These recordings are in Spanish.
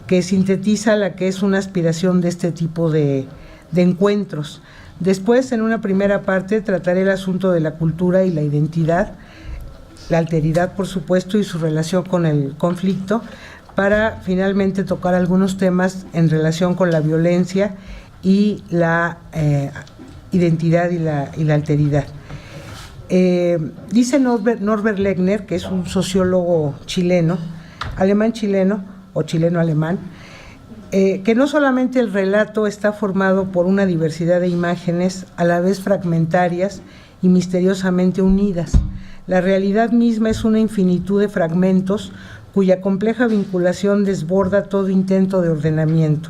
que sintetiza la que es una aspiración de este tipo de encuentros. Después, en una primera parte, trataré el asunto de la cultura y la identidad, la alteridad, por supuesto, y su relación con el conflicto, para finalmente tocar algunos temas en relación con la violencia y la identidad y la alteridad. Dice Norbert Legner, que es un sociólogo chileno, alemán-chileno, o chileno-alemán, que no solamente el relato está formado por una diversidad de imágenes a la vez fragmentarias y misteriosamente unidas. La realidad misma es una infinitud de fragmentos cuya compleja vinculación desborda todo intento de ordenamiento.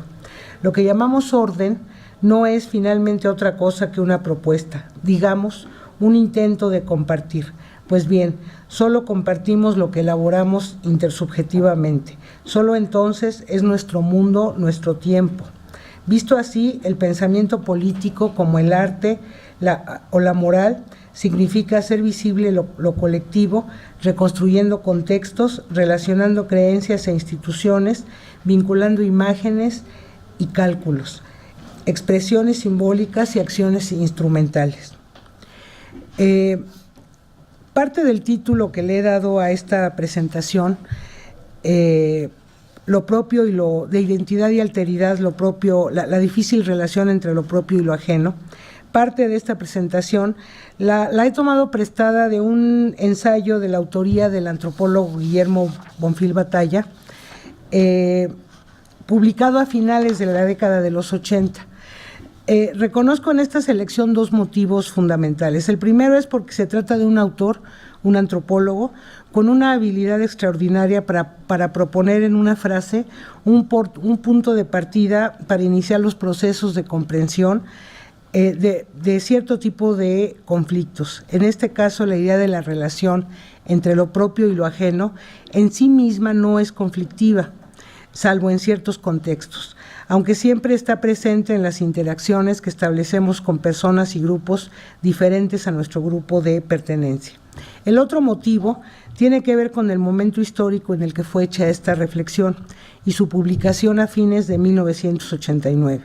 Lo que llamamos orden no es finalmente otra cosa que una propuesta, digamos, un intento de compartir. Pues bien, solo compartimos lo que elaboramos intersubjetivamente. Solo entonces es nuestro mundo, nuestro tiempo. Visto así, el pensamiento político, como el arte o la moral, significa hacer visible lo colectivo, reconstruyendo contextos, relacionando creencias e instituciones, vinculando imágenes y cálculos, expresiones simbólicas y acciones instrumentales. Parte del título que le he dado a esta presentación, lo propio y lo de identidad y alteridad, lo propio, la difícil relación entre lo propio y lo ajeno. Parte de esta presentación la he tomado prestada de un ensayo de la autoría del antropólogo Guillermo Bonfil Batalla, publicado a finales de la década de los 80. Reconozco en esta selección dos motivos fundamentales. El primero es porque se trata de un autor, un antropólogo, con una habilidad extraordinaria para proponer en una frase un punto de partida para iniciar los procesos de comprensión de cierto tipo de conflictos. En este caso, la idea de la relación entre lo propio y lo ajeno en sí misma no es conflictiva, salvo en ciertos contextos, aunque siempre está presente en las interacciones que establecemos con personas y grupos diferentes a nuestro grupo de pertenencia. El otro motivo tiene que ver con el momento histórico en el que fue hecha esta reflexión y su publicación a fines de 1989.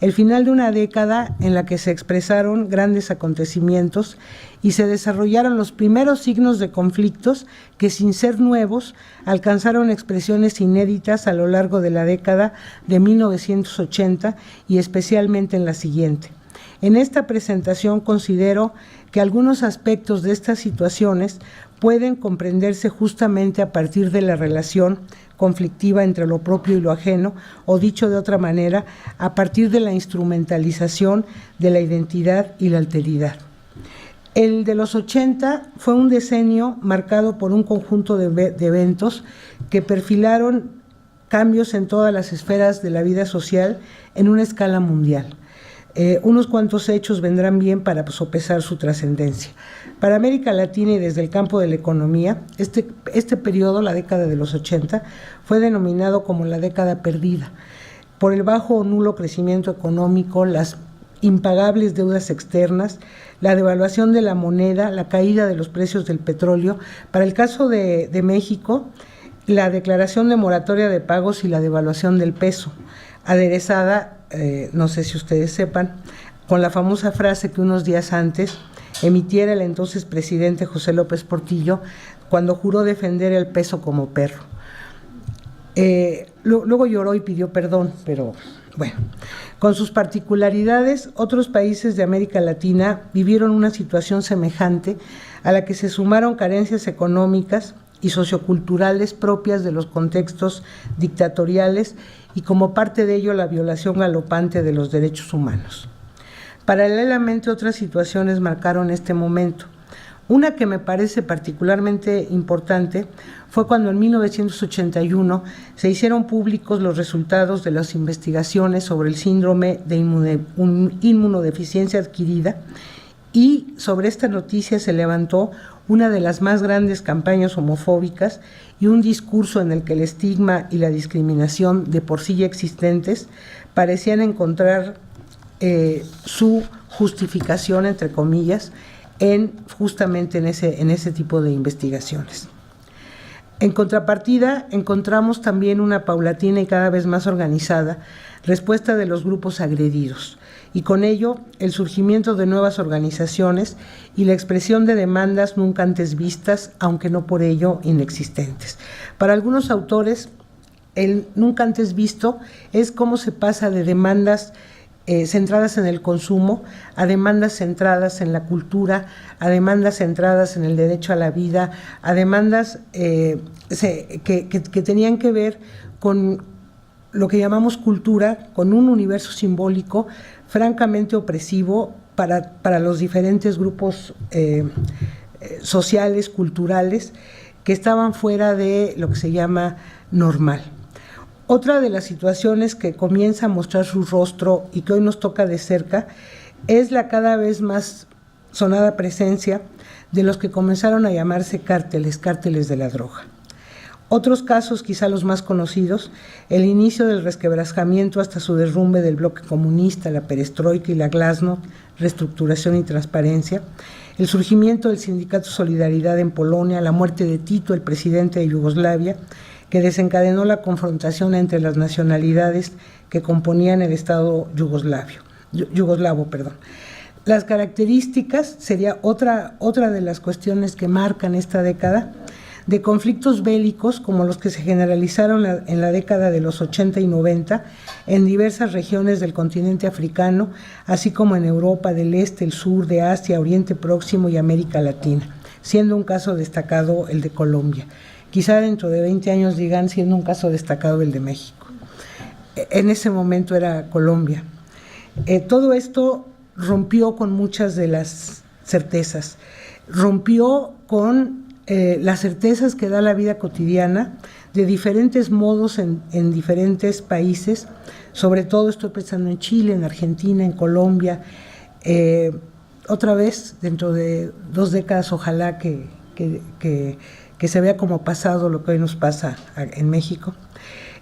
El final de una década en la que se expresaron grandes acontecimientos y se desarrollaron los primeros signos de conflictos que, sin ser nuevos, alcanzaron expresiones inéditas a lo largo de la década de 1980 y especialmente en la siguiente. En esta presentación considero que algunos aspectos de estas situaciones pueden comprenderse justamente a partir de la relación conflictiva entre lo propio y lo ajeno, o dicho de otra manera, a partir de la instrumentalización de la identidad y la alteridad. El de los 80 fue un decenio marcado por un conjunto de eventos que perfilaron cambios en todas las esferas de la vida social en una escala mundial. Unos cuantos hechos vendrán bien para sopesar su trascendencia. Para América Latina y desde el campo de la economía, este periodo, la década de los 80, fue denominado como la década perdida, por el bajo o nulo crecimiento económico, las impagables deudas externas, la devaluación de la moneda, la caída de los precios del petróleo. Para el caso de México, la declaración de moratoria de pagos y la devaluación del peso, aderezada, no sé si ustedes sepan, con la famosa frase que unos días antes emitiera el entonces presidente José López Portillo cuando juró defender el peso como perro. Luego lloró y pidió perdón, pero bueno. Con sus particularidades, otros países de América Latina vivieron una situación semejante a la que se sumaron carencias económicas y socioculturales propias de los contextos dictatoriales y como parte de ello la violación galopante de los derechos humanos. Paralelamente, otras situaciones marcaron este momento. Una que me parece particularmente importante fue cuando en 1981 se hicieron públicos los resultados de las investigaciones sobre el síndrome de inmunodeficiencia adquirida y sobre esta noticia se levantó una de las más grandes campañas homofóbicas y un discurso en el que el estigma y la discriminación de por sí ya existentes parecían encontrar su justificación, entre comillas, justamente en ese tipo de investigaciones. En contrapartida, encontramos también una paulatina y cada vez más organizada respuesta de los grupos agredidos, y con ello el surgimiento de nuevas organizaciones y la expresión de demandas nunca antes vistas, aunque no por ello inexistentes. Para algunos autores, el nunca antes visto es cómo se pasa de demandas centradas en el consumo, a demandas centradas en la cultura, a demandas centradas en el derecho a la vida, a demandas que tenían que ver con lo que llamamos cultura, con un universo simbólico francamente opresivo para los diferentes grupos sociales, culturales, que estaban fuera de lo que se llama normal. Otra de las situaciones que comienza a mostrar su rostro y que hoy nos toca de cerca es la cada vez más sonada presencia de los que comenzaron a llamarse cárteles de la droga. Otros casos, quizá los más conocidos, el inicio del resquebrajamiento hasta su derrumbe del bloque comunista, la perestroika y la glasnost, reestructuración y transparencia, el surgimiento del sindicato Solidaridad en Polonia, la muerte de Tito, el presidente de Yugoslavia, que desencadenó la confrontación entre las nacionalidades que componían el Estado yugoslavo. Las características, sería otra de las cuestiones que marcan esta década, de conflictos bélicos como los que se generalizaron en la década de los 80 y 90 en diversas regiones del continente africano, así como en Europa del Este, el Sur, de Asia, Oriente Próximo y América Latina, siendo un caso destacado el de Colombia. Quizá dentro de 20 años digan siendo un caso destacado el de México. En ese momento era Colombia. Todo esto rompió con muchas de las certezas, rompió con las certezas que da la vida cotidiana de diferentes modos en diferentes países, sobre todo estoy pensando en Chile, en Argentina, en Colombia, otra vez dentro de 2 décadas ojalá que se vea como pasado lo que hoy nos pasa en México.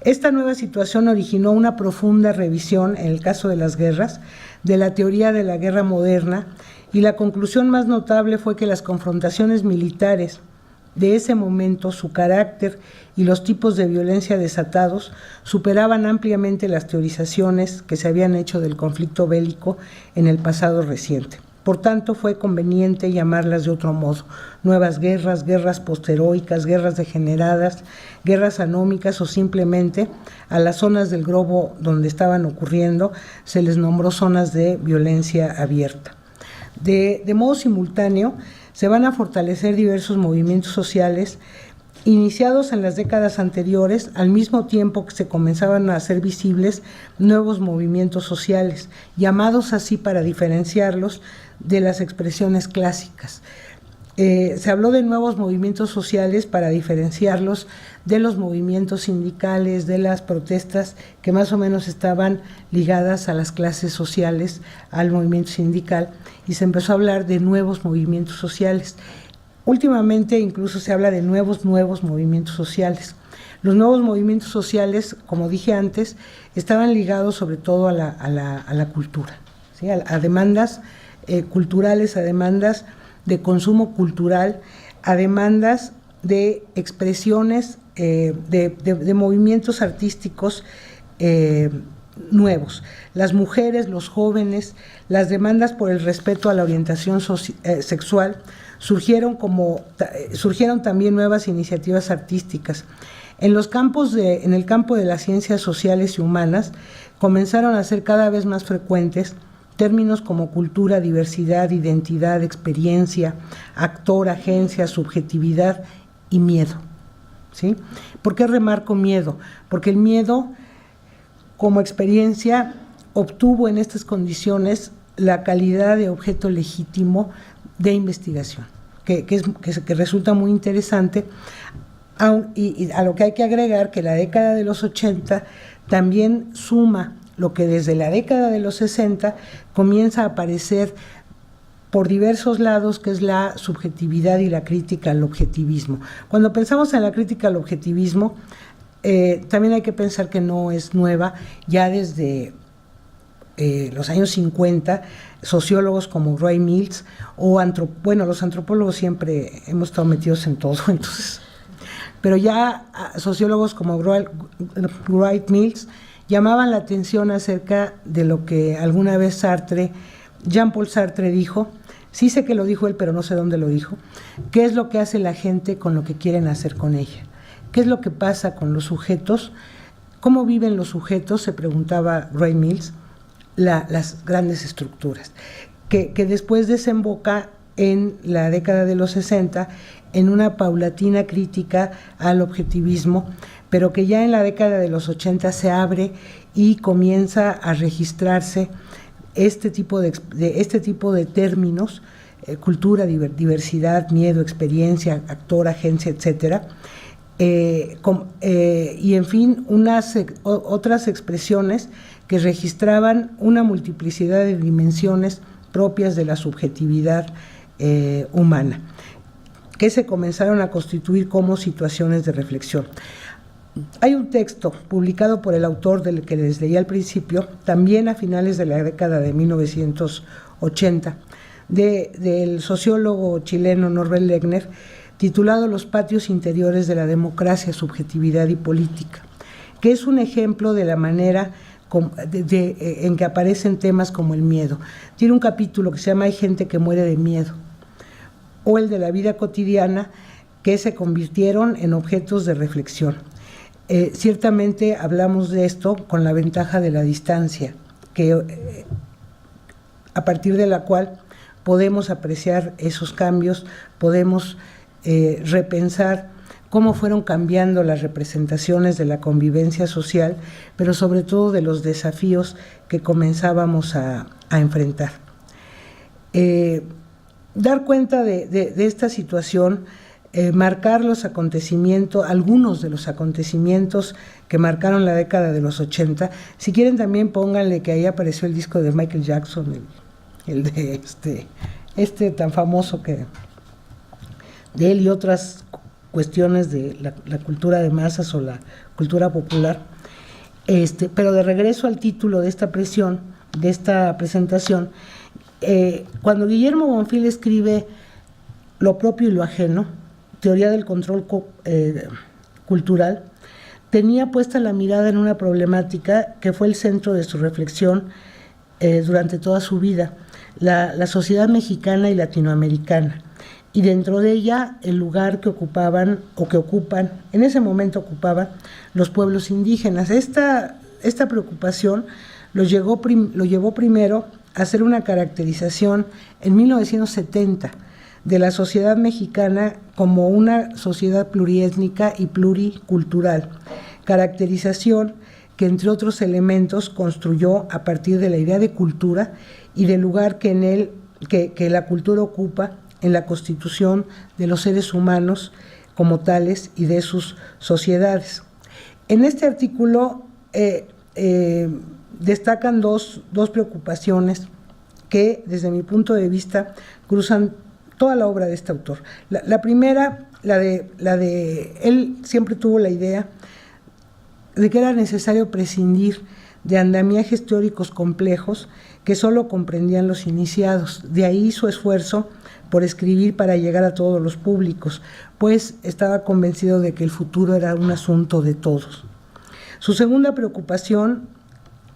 Esta nueva situación originó una profunda revisión, en el caso de las guerras, de la teoría de la guerra moderna, y la conclusión más notable fue que las confrontaciones militares de ese momento, su carácter y los tipos de violencia desatados superaban ampliamente las teorizaciones que se habían hecho del conflicto bélico en el pasado reciente. Por tanto, fue conveniente llamarlas de otro modo: nuevas guerras, guerras postheroicas, guerras degeneradas, guerras anómicas, o simplemente a las zonas del globo donde estaban ocurriendo se les nombró zonas de violencia abierta. De modo simultáneo, se van a fortalecer diversos movimientos sociales iniciados en las décadas anteriores, al mismo tiempo que se comenzaban a hacer visibles nuevos movimientos sociales, llamados así para diferenciarlos de las expresiones clásicas. Se habló de nuevos movimientos sociales para diferenciarlos de los movimientos sindicales, de las protestas que más o menos estaban ligadas a las clases sociales, al movimiento sindical, y se empezó a hablar de nuevos movimientos sociales. Últimamente incluso se habla de nuevos movimientos sociales. Los nuevos movimientos sociales, como dije antes, estaban ligados sobre todo a la cultura, ¿sí? A demandas culturales, a demandas de consumo cultural, a demandas de expresiones de movimientos artísticos nuevos. Las mujeres, los jóvenes, las demandas por el respeto a la orientación sexual, surgieron también nuevas iniciativas artísticas. En el campo de las ciencias sociales y humanas comenzaron a ser cada vez más frecuentes términos como cultura, diversidad, identidad, experiencia, actor, agencia, subjetividad y miedo, ¿sí? ¿Por qué remarco miedo? Porque el miedo, como experiencia, obtuvo en estas condiciones la calidad de objeto legítimo de investigación, que resulta muy interesante, y a lo que hay que agregar que la década de los 80 también suma lo que desde la década de los 60 comienza a aparecer por diversos lados, que es la subjetividad y la crítica al objetivismo. Cuando pensamos en la crítica al objetivismo, también hay que pensar que no es nueva. Ya desde los años 50, sociólogos como Roy Mills o los antropólogos siempre hemos estado metidos en todo, entonces, pero ya sociólogos como Roy Mills llamaban la atención acerca de lo que alguna vez Jean-Paul Sartre dijo. Sí sé que lo dijo él, pero no sé dónde lo dijo. ¿Qué es lo que hace la gente con lo que quieren hacer con ella? ¿Qué es lo que pasa con los sujetos? ¿Cómo viven los sujetos?, se preguntaba Roy Mills, las grandes estructuras, que después desemboca en la década de los 60 en una paulatina crítica al objetivismo, pero que ya en la década de los 80 se abre y comienza a registrarse este tipo de términos, cultura, diversidad, miedo, experiencia, actor, agencia, etcétera, y en fin, otras expresiones que registraban una multiplicidad de dimensiones propias de la subjetividad humana, que se comenzaron a constituir como situaciones de reflexión. Hay un texto publicado por el autor del que les leí al principio, también a finales de la década de 1980, del sociólogo chileno Norbert Legner, titulado Los patios interiores de la democracia, subjetividad y política, que es un ejemplo de la manera en que aparecen temas como el miedo. Tiene un capítulo que se llama Hay gente que muere de miedo, o el de la vida cotidiana, que se convirtieron en objetos de reflexión. Ciertamente hablamos de esto con la ventaja de la distancia, a partir de la cual podemos apreciar esos cambios, podemos repensar cómo fueron cambiando las representaciones de la convivencia social, pero sobre todo de los desafíos que comenzábamos a enfrentar. Dar cuenta de esta situación, marcar los acontecimientos, algunos de los acontecimientos que marcaron la década de los 80. Si quieren también pónganle que ahí apareció el disco de Michael Jackson, el de este tan famoso de él y otras cuestiones de la cultura de masas o la cultura popular. Pero de regreso al título de esta presentación, cuando Guillermo Bonfil escribe Lo propio y lo ajeno, teoría del control cultural, tenía puesta la mirada en una problemática que fue el centro de su reflexión durante toda su vida, la sociedad mexicana y latinoamericana, y dentro de ella el lugar que ocupaban en ese momento los pueblos indígenas. Esta preocupación lo llevó primero a hacer una caracterización en 1970 de la sociedad mexicana como una sociedad pluriétnica y pluricultural, caracterización que entre otros elementos construyó a partir de la idea de cultura y del lugar que la cultura ocupa en la constitución de los seres humanos como tales y de sus sociedades. En este artículo destacan dos preocupaciones que, desde mi punto de vista, cruzan toda la obra de este autor. La primera, él siempre tuvo la idea de que era necesario prescindir de andamiajes teóricos complejos que solo comprendían los iniciados. De ahí su esfuerzo por escribir para llegar a todos los públicos, pues estaba convencido de que el futuro era un asunto de todos. Su segunda preocupación,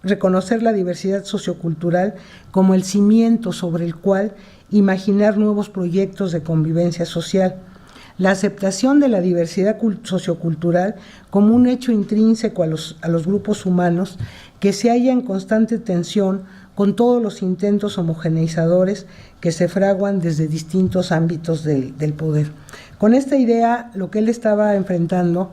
reconocer la diversidad sociocultural como el cimiento sobre el cual imaginar nuevos proyectos de convivencia social, la aceptación de la diversidad sociocultural como un hecho intrínseco a los grupos humanos que se halla en constante tensión con todos los intentos homogeneizadores que se fraguan desde distintos ámbitos del poder. Con esta idea, lo que él estaba enfrentando,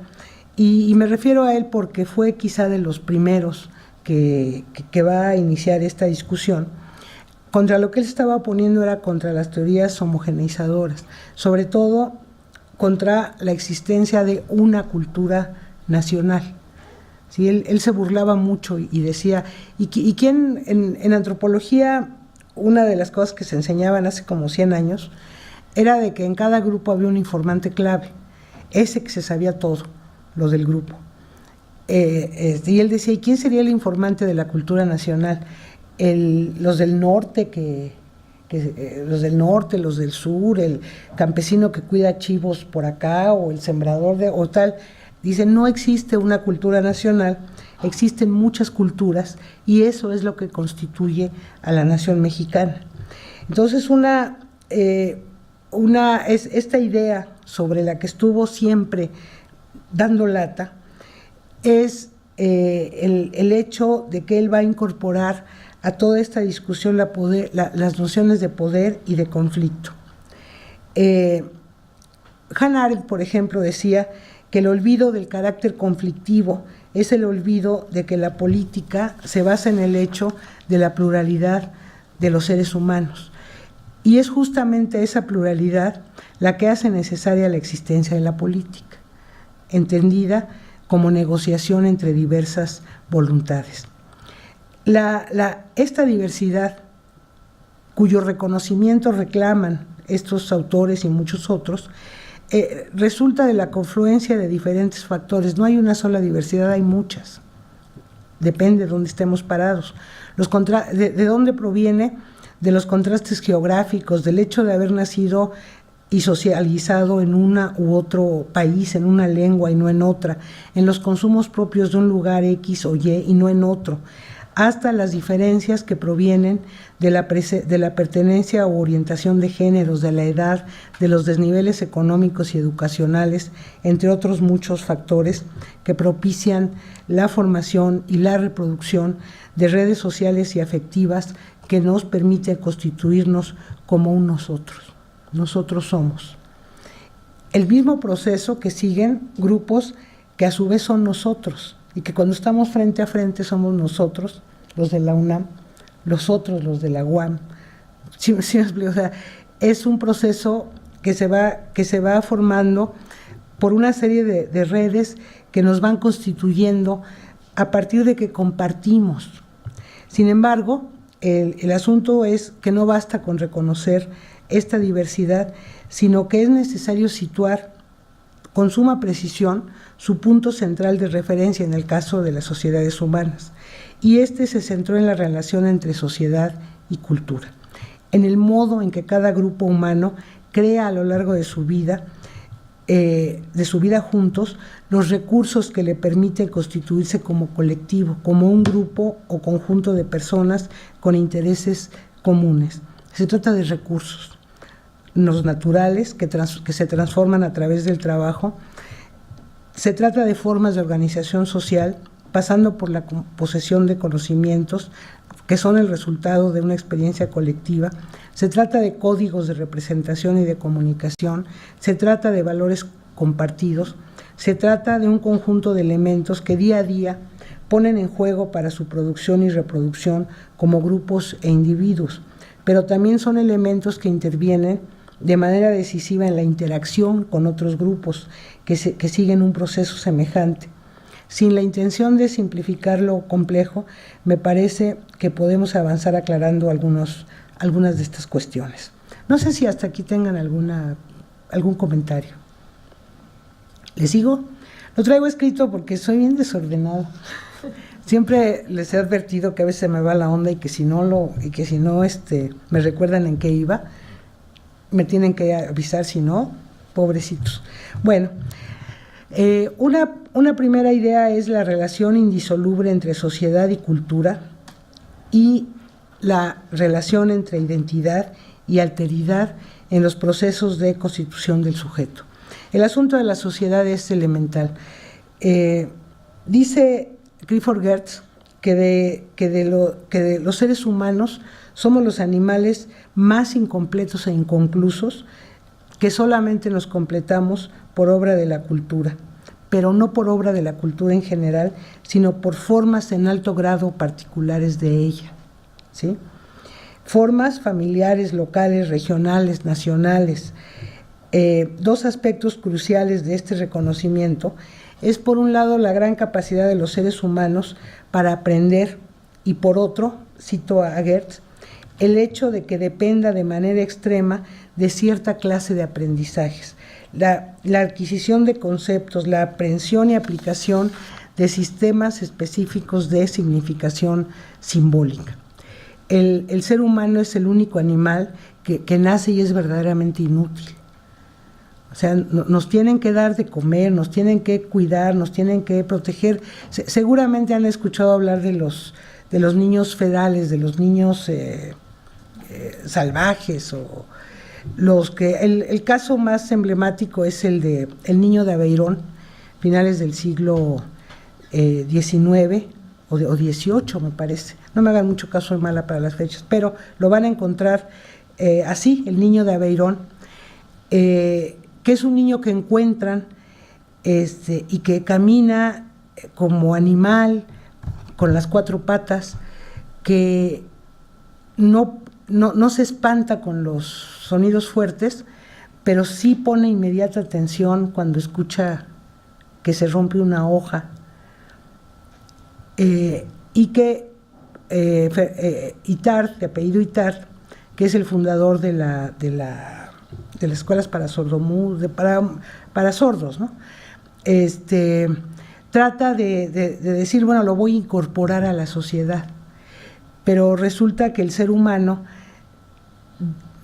y me refiero a él porque fue quizá de los primeros que va a iniciar esta discusión, contra lo que él estaba oponiendo era contra las teorías homogeneizadoras, sobre todo contra la existencia de una cultura nacional. ¿Sí? Él se burlaba mucho y decía, ¿y quién en antropología una de las cosas que se enseñaban hace como 100 años era de que en cada grupo había un informante clave, ese que se sabía todo, lo del grupo. Y él decía, ¿y quién sería el informante de la cultura nacional? Los del norte, los del norte, los del sur, el campesino que cuida chivos por acá, o el sembrador o tal. Dice, no existe una cultura nacional, existen muchas culturas, y eso es lo que constituye a la nación mexicana. Entonces, esta idea sobre la que estuvo siempre dando lata es el hecho de que él va a incorporar a toda esta discusión las nociones de poder y de conflicto. Hannah Arendt, por ejemplo, decía que el olvido del carácter conflictivo es el olvido de que la política se basa en el hecho de la pluralidad de los seres humanos. Y es justamente esa pluralidad la que hace necesaria la existencia de la política, entendida como negociación entre diversas voluntades. Esta diversidad, cuyo reconocimiento reclaman estos autores y muchos otros, resulta de la confluencia de diferentes factores. No hay una sola diversidad, hay muchas. Depende de dónde estemos parados. ¿De dónde proviene? De los contrastes geográficos, del hecho de haber nacido y socializado en una u otro país, en una lengua y no en otra, en los consumos propios de un lugar X o Y y no en otro, hasta las diferencias que provienen de la pertenencia o orientación de géneros, de la edad, de los desniveles económicos y educacionales, entre otros muchos factores que propician la formación y la reproducción de redes sociales y afectivas que nos permiten constituirnos como un nosotros. Nosotros somos. El mismo proceso que siguen grupos que a su vez son nosotros, y que cuando estamos frente a frente somos nosotros, los de la UNAM, los otros, los de la UAM. ¿Sí me explico? O sea, es un proceso que se va formando por una serie de redes que nos van constituyendo a partir de que compartimos. Sin embargo, el asunto es que no basta con reconocer esta diversidad, sino que es necesario situar con suma precisión su punto central de referencia en el caso de las sociedades humanas. Y se centró en la relación entre sociedad y cultura, en el modo en que cada grupo humano crea a lo largo de su vida juntos, los recursos que le permiten constituirse como colectivo, como un grupo o conjunto de personas con intereses comunes. Se trata de recursos, los naturales que se transforman a través del trabajo. Se trata de formas de organización social, pasando por la posesión de conocimientos que son el resultado de una experiencia colectiva. Se trata de códigos de representación y de comunicación, se trata de valores compartidos, se trata de un conjunto de elementos que día a día ponen en juego para su producción y reproducción como grupos e individuos, pero también son elementos que intervienen de manera decisiva en la interacción con otros grupos que siguen un proceso semejante. Sin la intención de simplificar lo complejo, me parece que podemos avanzar aclarando algunas de estas cuestiones. No sé si hasta aquí tengan algún comentario. ¿Les sigo? Lo traigo escrito porque soy bien desordenado. Siempre les he advertido que a veces me va la onda y que si no me recuerdan en qué iba, me tienen que avisar, si no, pobrecitos. Bueno, una primera idea es la relación indisoluble entre sociedad y cultura y la relación entre identidad y alteridad en los procesos de constitución del sujeto. El asunto de la sociedad es elemental. Dice Clifford Geertz que de los seres humanos somos los animales más incompletos e inconclusos, que solamente nos completamos por obra de la cultura, pero no por obra de la cultura en general, sino por formas en alto grado particulares de ella, ¿sí? Formas familiares, locales, regionales, nacionales. Dos aspectos cruciales de este reconocimiento es, por un lado, la gran capacidad de los seres humanos para aprender, y por otro, cito a Geertz, el hecho de que dependa de manera extrema de cierta clase de aprendizajes. La adquisición de conceptos, la aprehensión y aplicación de sistemas específicos de significación simbólica. El ser humano es el único animal que nace y es verdaderamente inútil. O sea, nos tienen que dar de comer, nos tienen que cuidar, nos tienen que proteger. Seguramente han escuchado hablar de los niños fedales, de los niños salvajes, o los que el caso más emblemático es el niño de Aveirón, finales del siglo XIX o XVIII, me parece. No me hagan mucho caso, soy mala para las fechas, pero lo van a encontrar así, el niño de Aveirón, que es un niño que encuentran y que camina como animal, con las cuatro patas, que no se espanta con los sonidos fuertes, pero sí pone inmediata atención cuando escucha que se rompe una hoja, y que Itard, de apellido Itard, que es el fundador de las escuelas para sordos, ¿no? Trata de decir, bueno, lo voy a incorporar a la sociedad, pero resulta que el ser humano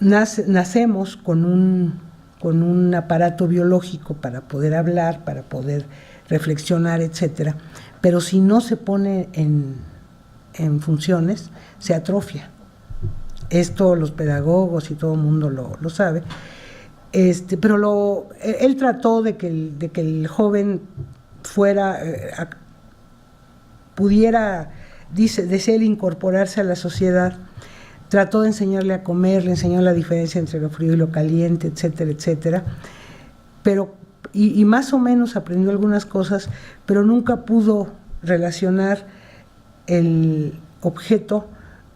nacemos con un aparato biológico para poder hablar, para poder reflexionar, etcétera, pero si no se pone en funciones, se atrofia. Esto los pedagogos y todo el mundo lo sabe. Pero él trató de que el joven pudiera, desea incorporarse a la sociedad. Trató de enseñarle a comer, le enseñó la diferencia entre lo frío y lo caliente, etcétera, etcétera. Pero y más o menos aprendió algunas cosas, pero nunca pudo relacionar el objeto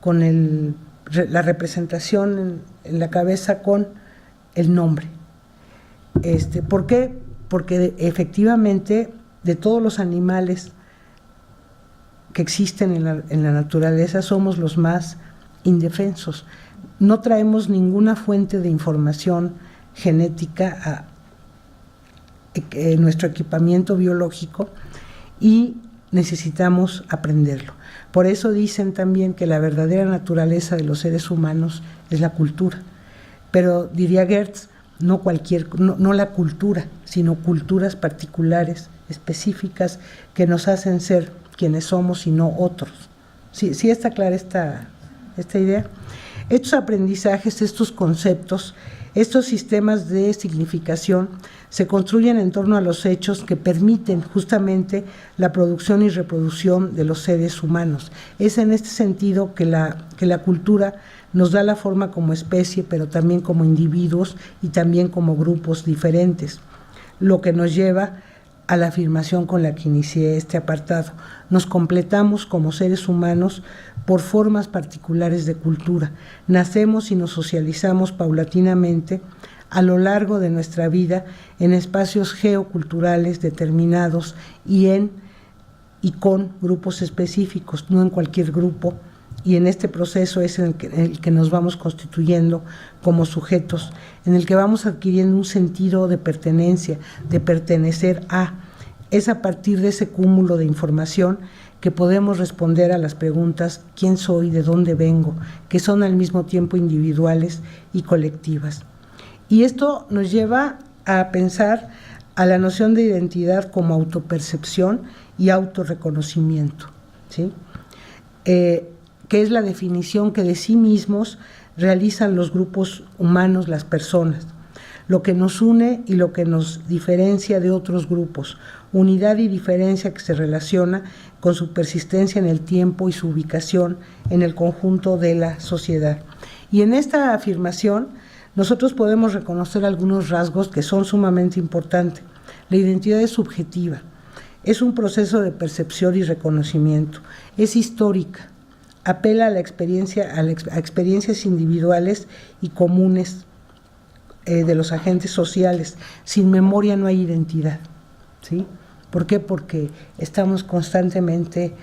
con la representación en la cabeza con el nombre. ¿Por qué? Porque efectivamente de todos los animales que existen en la naturaleza somos los más indefensos. No traemos ninguna fuente de información genética en nuestro equipamiento biológico y necesitamos aprenderlo. Por eso dicen también que la verdadera naturaleza de los seres humanos es la cultura. Pero diría Gertz, no la cultura, sino culturas particulares, específicas, que nos hacen ser quienes somos y no otros. ¿Sí está clara esta idea? Estos aprendizajes, estos conceptos, estos sistemas de significación se construyen en torno a los hechos que permiten justamente la producción y reproducción de los seres humanos. Es en este sentido que la cultura nos da la forma como especie, pero también como individuos y también como grupos diferentes, lo que nos lleva a la afirmación con la que inicié este apartado. Nos completamos como seres humanos por formas particulares de cultura. Nacemos y nos socializamos paulatinamente a lo largo de nuestra vida en espacios geoculturales determinados y con grupos específicos, no en cualquier grupo, y en este proceso es en el que nos vamos constituyendo como sujetos, en el que vamos adquiriendo un sentido de pertenencia, de pertenecer a. Es a partir de ese cúmulo de información que podemos responder a las preguntas ¿quién soy?, ¿de dónde vengo?, que son al mismo tiempo individuales y colectivas. Y esto nos lleva a pensar a la noción de identidad como autopercepción y autorreconocimiento, ¿sí? Que es la definición que de sí mismos realizan los grupos humanos, las personas, lo que nos une y lo que nos diferencia de otros grupos, unidad y diferencia que se relaciona con su persistencia en el tiempo y su ubicación en el conjunto de la sociedad. Y en esta afirmación nosotros podemos reconocer algunos rasgos que son sumamente importantes. La identidad es subjetiva, es un proceso de percepción y reconocimiento, es histórica, apela a a experiencias individuales y comunes de los agentes sociales. Sin memoria no hay identidad, ¿sí? ¿Por qué? Porque estamos constantemente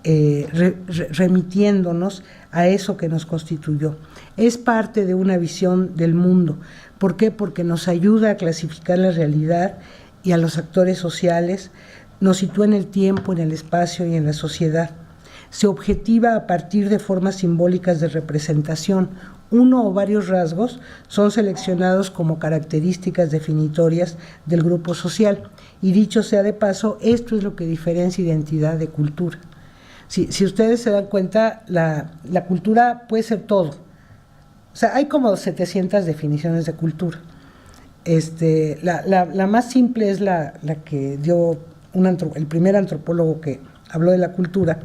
remitiéndonos a eso que nos constituyó. Es parte de una visión del mundo. ¿Por qué? Porque nos ayuda a clasificar la realidad y a los actores sociales, nos sitúa en el tiempo, en el espacio y en la sociedad. Se objetiva a partir de formas simbólicas de representación. Uno o varios rasgos son seleccionados como características definitorias del grupo social. Y dicho sea de paso, esto es lo que diferencia identidad de cultura. Si ustedes se dan cuenta, la cultura puede ser todo. O sea, hay como 700 definiciones de cultura. La más simple es la que dio el primer antropólogo que habló de la cultura,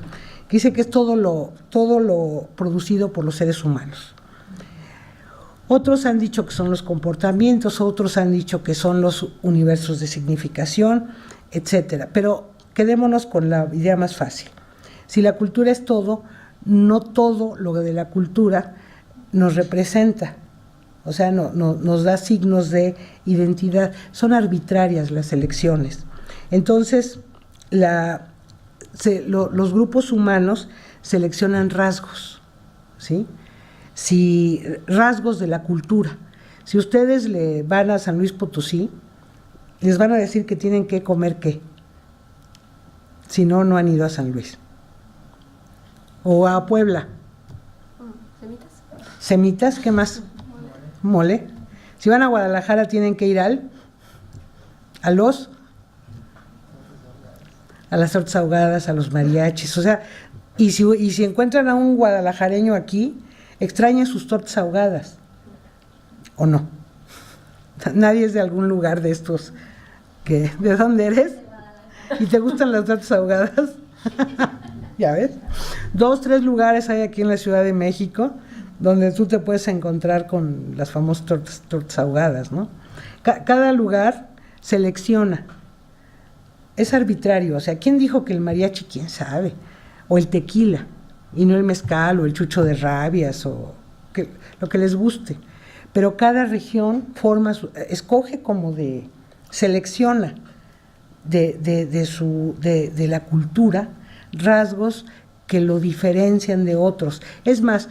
que dice que es todo lo producido por los seres humanos. Otros han dicho que son los comportamientos, otros han dicho que son los universos de significación, etcétera. Pero quedémonos con la idea más fácil. Si la cultura es todo, no todo lo de la cultura nos representa, o sea, nos da signos de identidad, son arbitrarias las elecciones. Entonces, los grupos humanos seleccionan rasgos, ¿sí? Rasgos de la cultura. Si ustedes le van a San Luis Potosí, les van a decir que tienen que comer qué, si no, no han ido a San Luis. O a Puebla. ¿Semitas? ¿Semitas? ¿Qué más? Mole. Si van a Guadalajara tienen que ir a las tortas ahogadas, a los mariachis, o sea, y si encuentran a un guadalajareño aquí, extraña sus tortas ahogadas, ¿o no? Nadie es de algún lugar de estos, ¿de dónde eres? ¿Y te gustan las tortas ahogadas? ¿Ya ves? 2, 3 lugares hay aquí en la Ciudad de México donde tú te puedes encontrar con las famosas tortas ahogadas, ¿no? Cada lugar selecciona. Es arbitrario, o sea, ¿quién dijo que el mariachi? ¿Quién sabe? O el tequila, y no el mezcal, o el chucho de rabias, o lo que les guste. Pero cada región escoge selecciona de la cultura rasgos que lo diferencian de otros. Es más,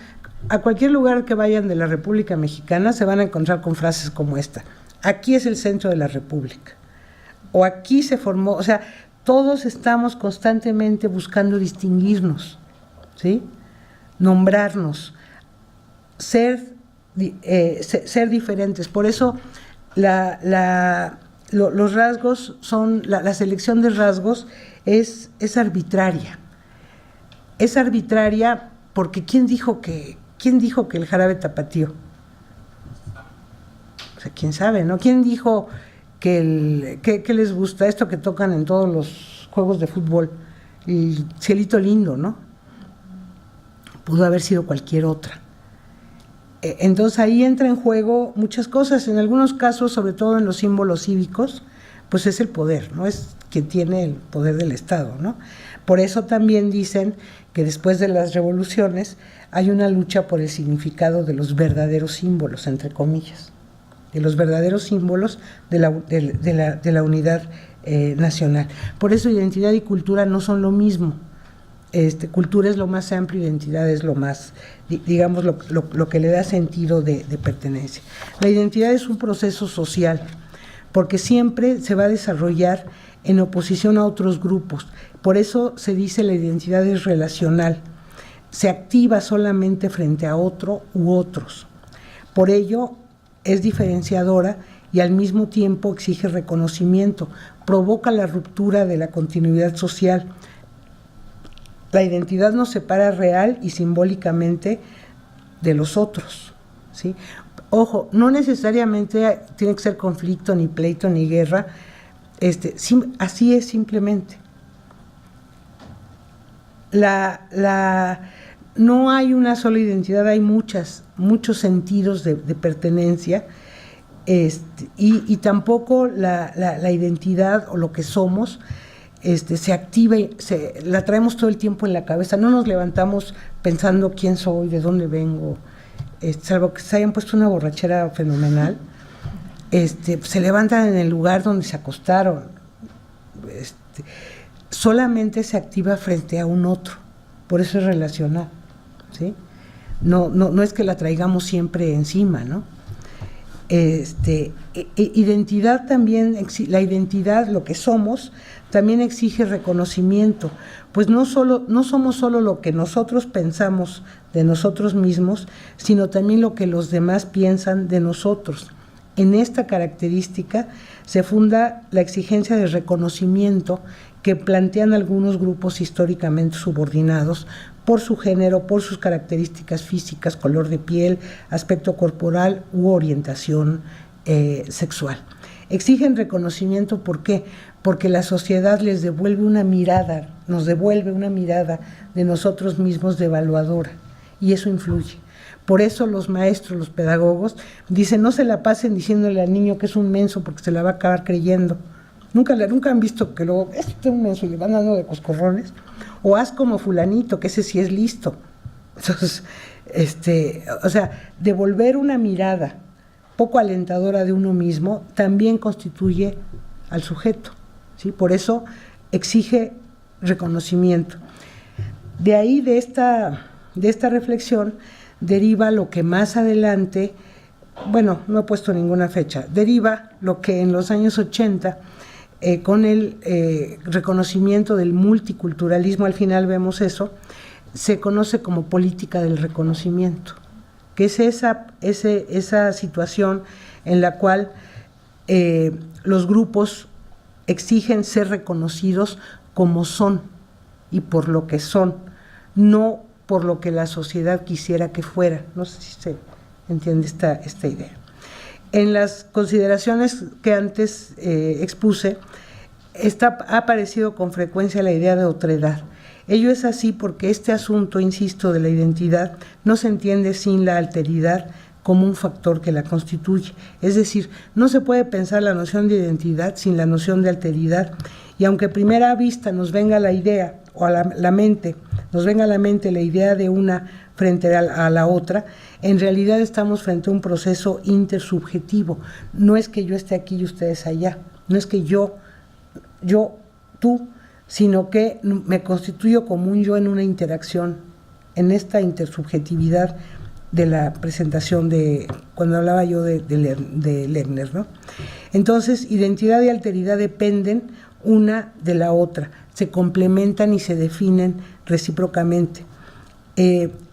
a cualquier lugar que vayan de la República Mexicana se van a encontrar con frases como esta: aquí es el centro de la República, o aquí se formó, o sea, todos estamos constantemente buscando distinguirnos, ¿sí? Nombrarnos, ser diferentes. Por eso los rasgos son, la selección de rasgos es arbitraria. Es arbitraria porque ¿quién dijo que el jarabe tapatío? O sea, quién sabe, ¿no? ¿Quién dijo que les gusta esto que tocan en todos los juegos de fútbol? El cielito lindo, ¿no? Pudo haber sido cualquier otra. Entonces ahí entra en juego muchas cosas. En algunos casos, sobre todo en los símbolos cívicos, pues es el poder, ¿no? Es quien tiene el poder del Estado, ¿no? Por eso también dicen que después de las revoluciones hay una lucha por el significado de los verdaderos símbolos, entre comillas, de los verdaderos símbolos de la unidad nacional. Por eso identidad y cultura no son lo mismo. Cultura es lo más amplio, identidad es lo más, digamos, lo que le da sentido de pertenencia. La identidad es un proceso social, porque siempre se va a desarrollar en oposición a otros grupos. Por eso se dice la identidad es relacional, se activa solamente frente a otro u otros. Por ello es diferenciadora y al mismo tiempo exige reconocimiento, provoca la ruptura de la continuidad social. La identidad nos separa real y simbólicamente de los otros, ¿sí? Ojo, no necesariamente tiene que ser conflicto, ni pleito, ni guerra, así es simplemente. No hay una sola identidad, hay muchos sentidos de pertenencia, y tampoco la identidad o lo que somos se activa y la traemos todo el tiempo en la cabeza. No nos levantamos pensando quién soy, de dónde vengo, salvo que se hayan puesto una borrachera fenomenal, se levantan en el lugar donde se acostaron, solamente se activa frente a un otro, por eso es relacional, ¿sí? No es que la traigamos siempre encima, ¿no? Identidad también, la identidad, lo que somos, también exige reconocimiento, pues no somos solo lo que nosotros pensamos de nosotros mismos, sino también lo que los demás piensan de nosotros. En esta característica se funda la exigencia de reconocimiento que plantean algunos grupos históricamente subordinados por su género, por sus características físicas, color de piel, aspecto corporal u orientación sexual. Exigen reconocimiento, ¿por qué? Porque la sociedad les devuelve una mirada, nos devuelve una mirada de nosotros mismos devaluadora, y eso influye. Por eso los maestros, los pedagogos, dicen, no se la pasen diciéndole al niño que es un menso porque se la va a acabar creyendo. Nunca han visto que luego, este es un menso y le van dando de coscorrones, o haz como fulanito, que ese sí es listo. Entonces, o sea, devolver una mirada poco alentadora de uno mismo también constituye al sujeto, ¿sí? Por eso exige reconocimiento. De ahí, de esta reflexión, deriva lo que más adelante, bueno, no he puesto ninguna fecha, deriva lo que en los años 80, con el reconocimiento del multiculturalismo, al final vemos eso, se conoce como política del reconocimiento, que es esa situación en la cual los grupos exigen ser reconocidos como son y por lo que son, no por lo que la sociedad quisiera que fuera. No sé si se entiende esta idea. En las consideraciones que antes expuse, ha aparecido con frecuencia la idea de otredad. Ello es así porque este asunto, insisto, de la identidad no se entiende sin la alteridad como un factor que la constituye. Es decir, no se puede pensar la noción de identidad sin la noción de alteridad, y aunque a primera vista nos venga la idea, o a la mente, nos venga a la mente la idea de una frente a la otra, en realidad estamos frente a un proceso intersubjetivo. No es que yo esté aquí y ustedes allá, no es que yo, tú, sino que me constituyo como un yo en una interacción, en esta intersubjetividad de la presentación cuando hablaba yo de Lerner, ¿no? Entonces, identidad y alteridad dependen una de la otra, se complementan y se definen recíprocamente.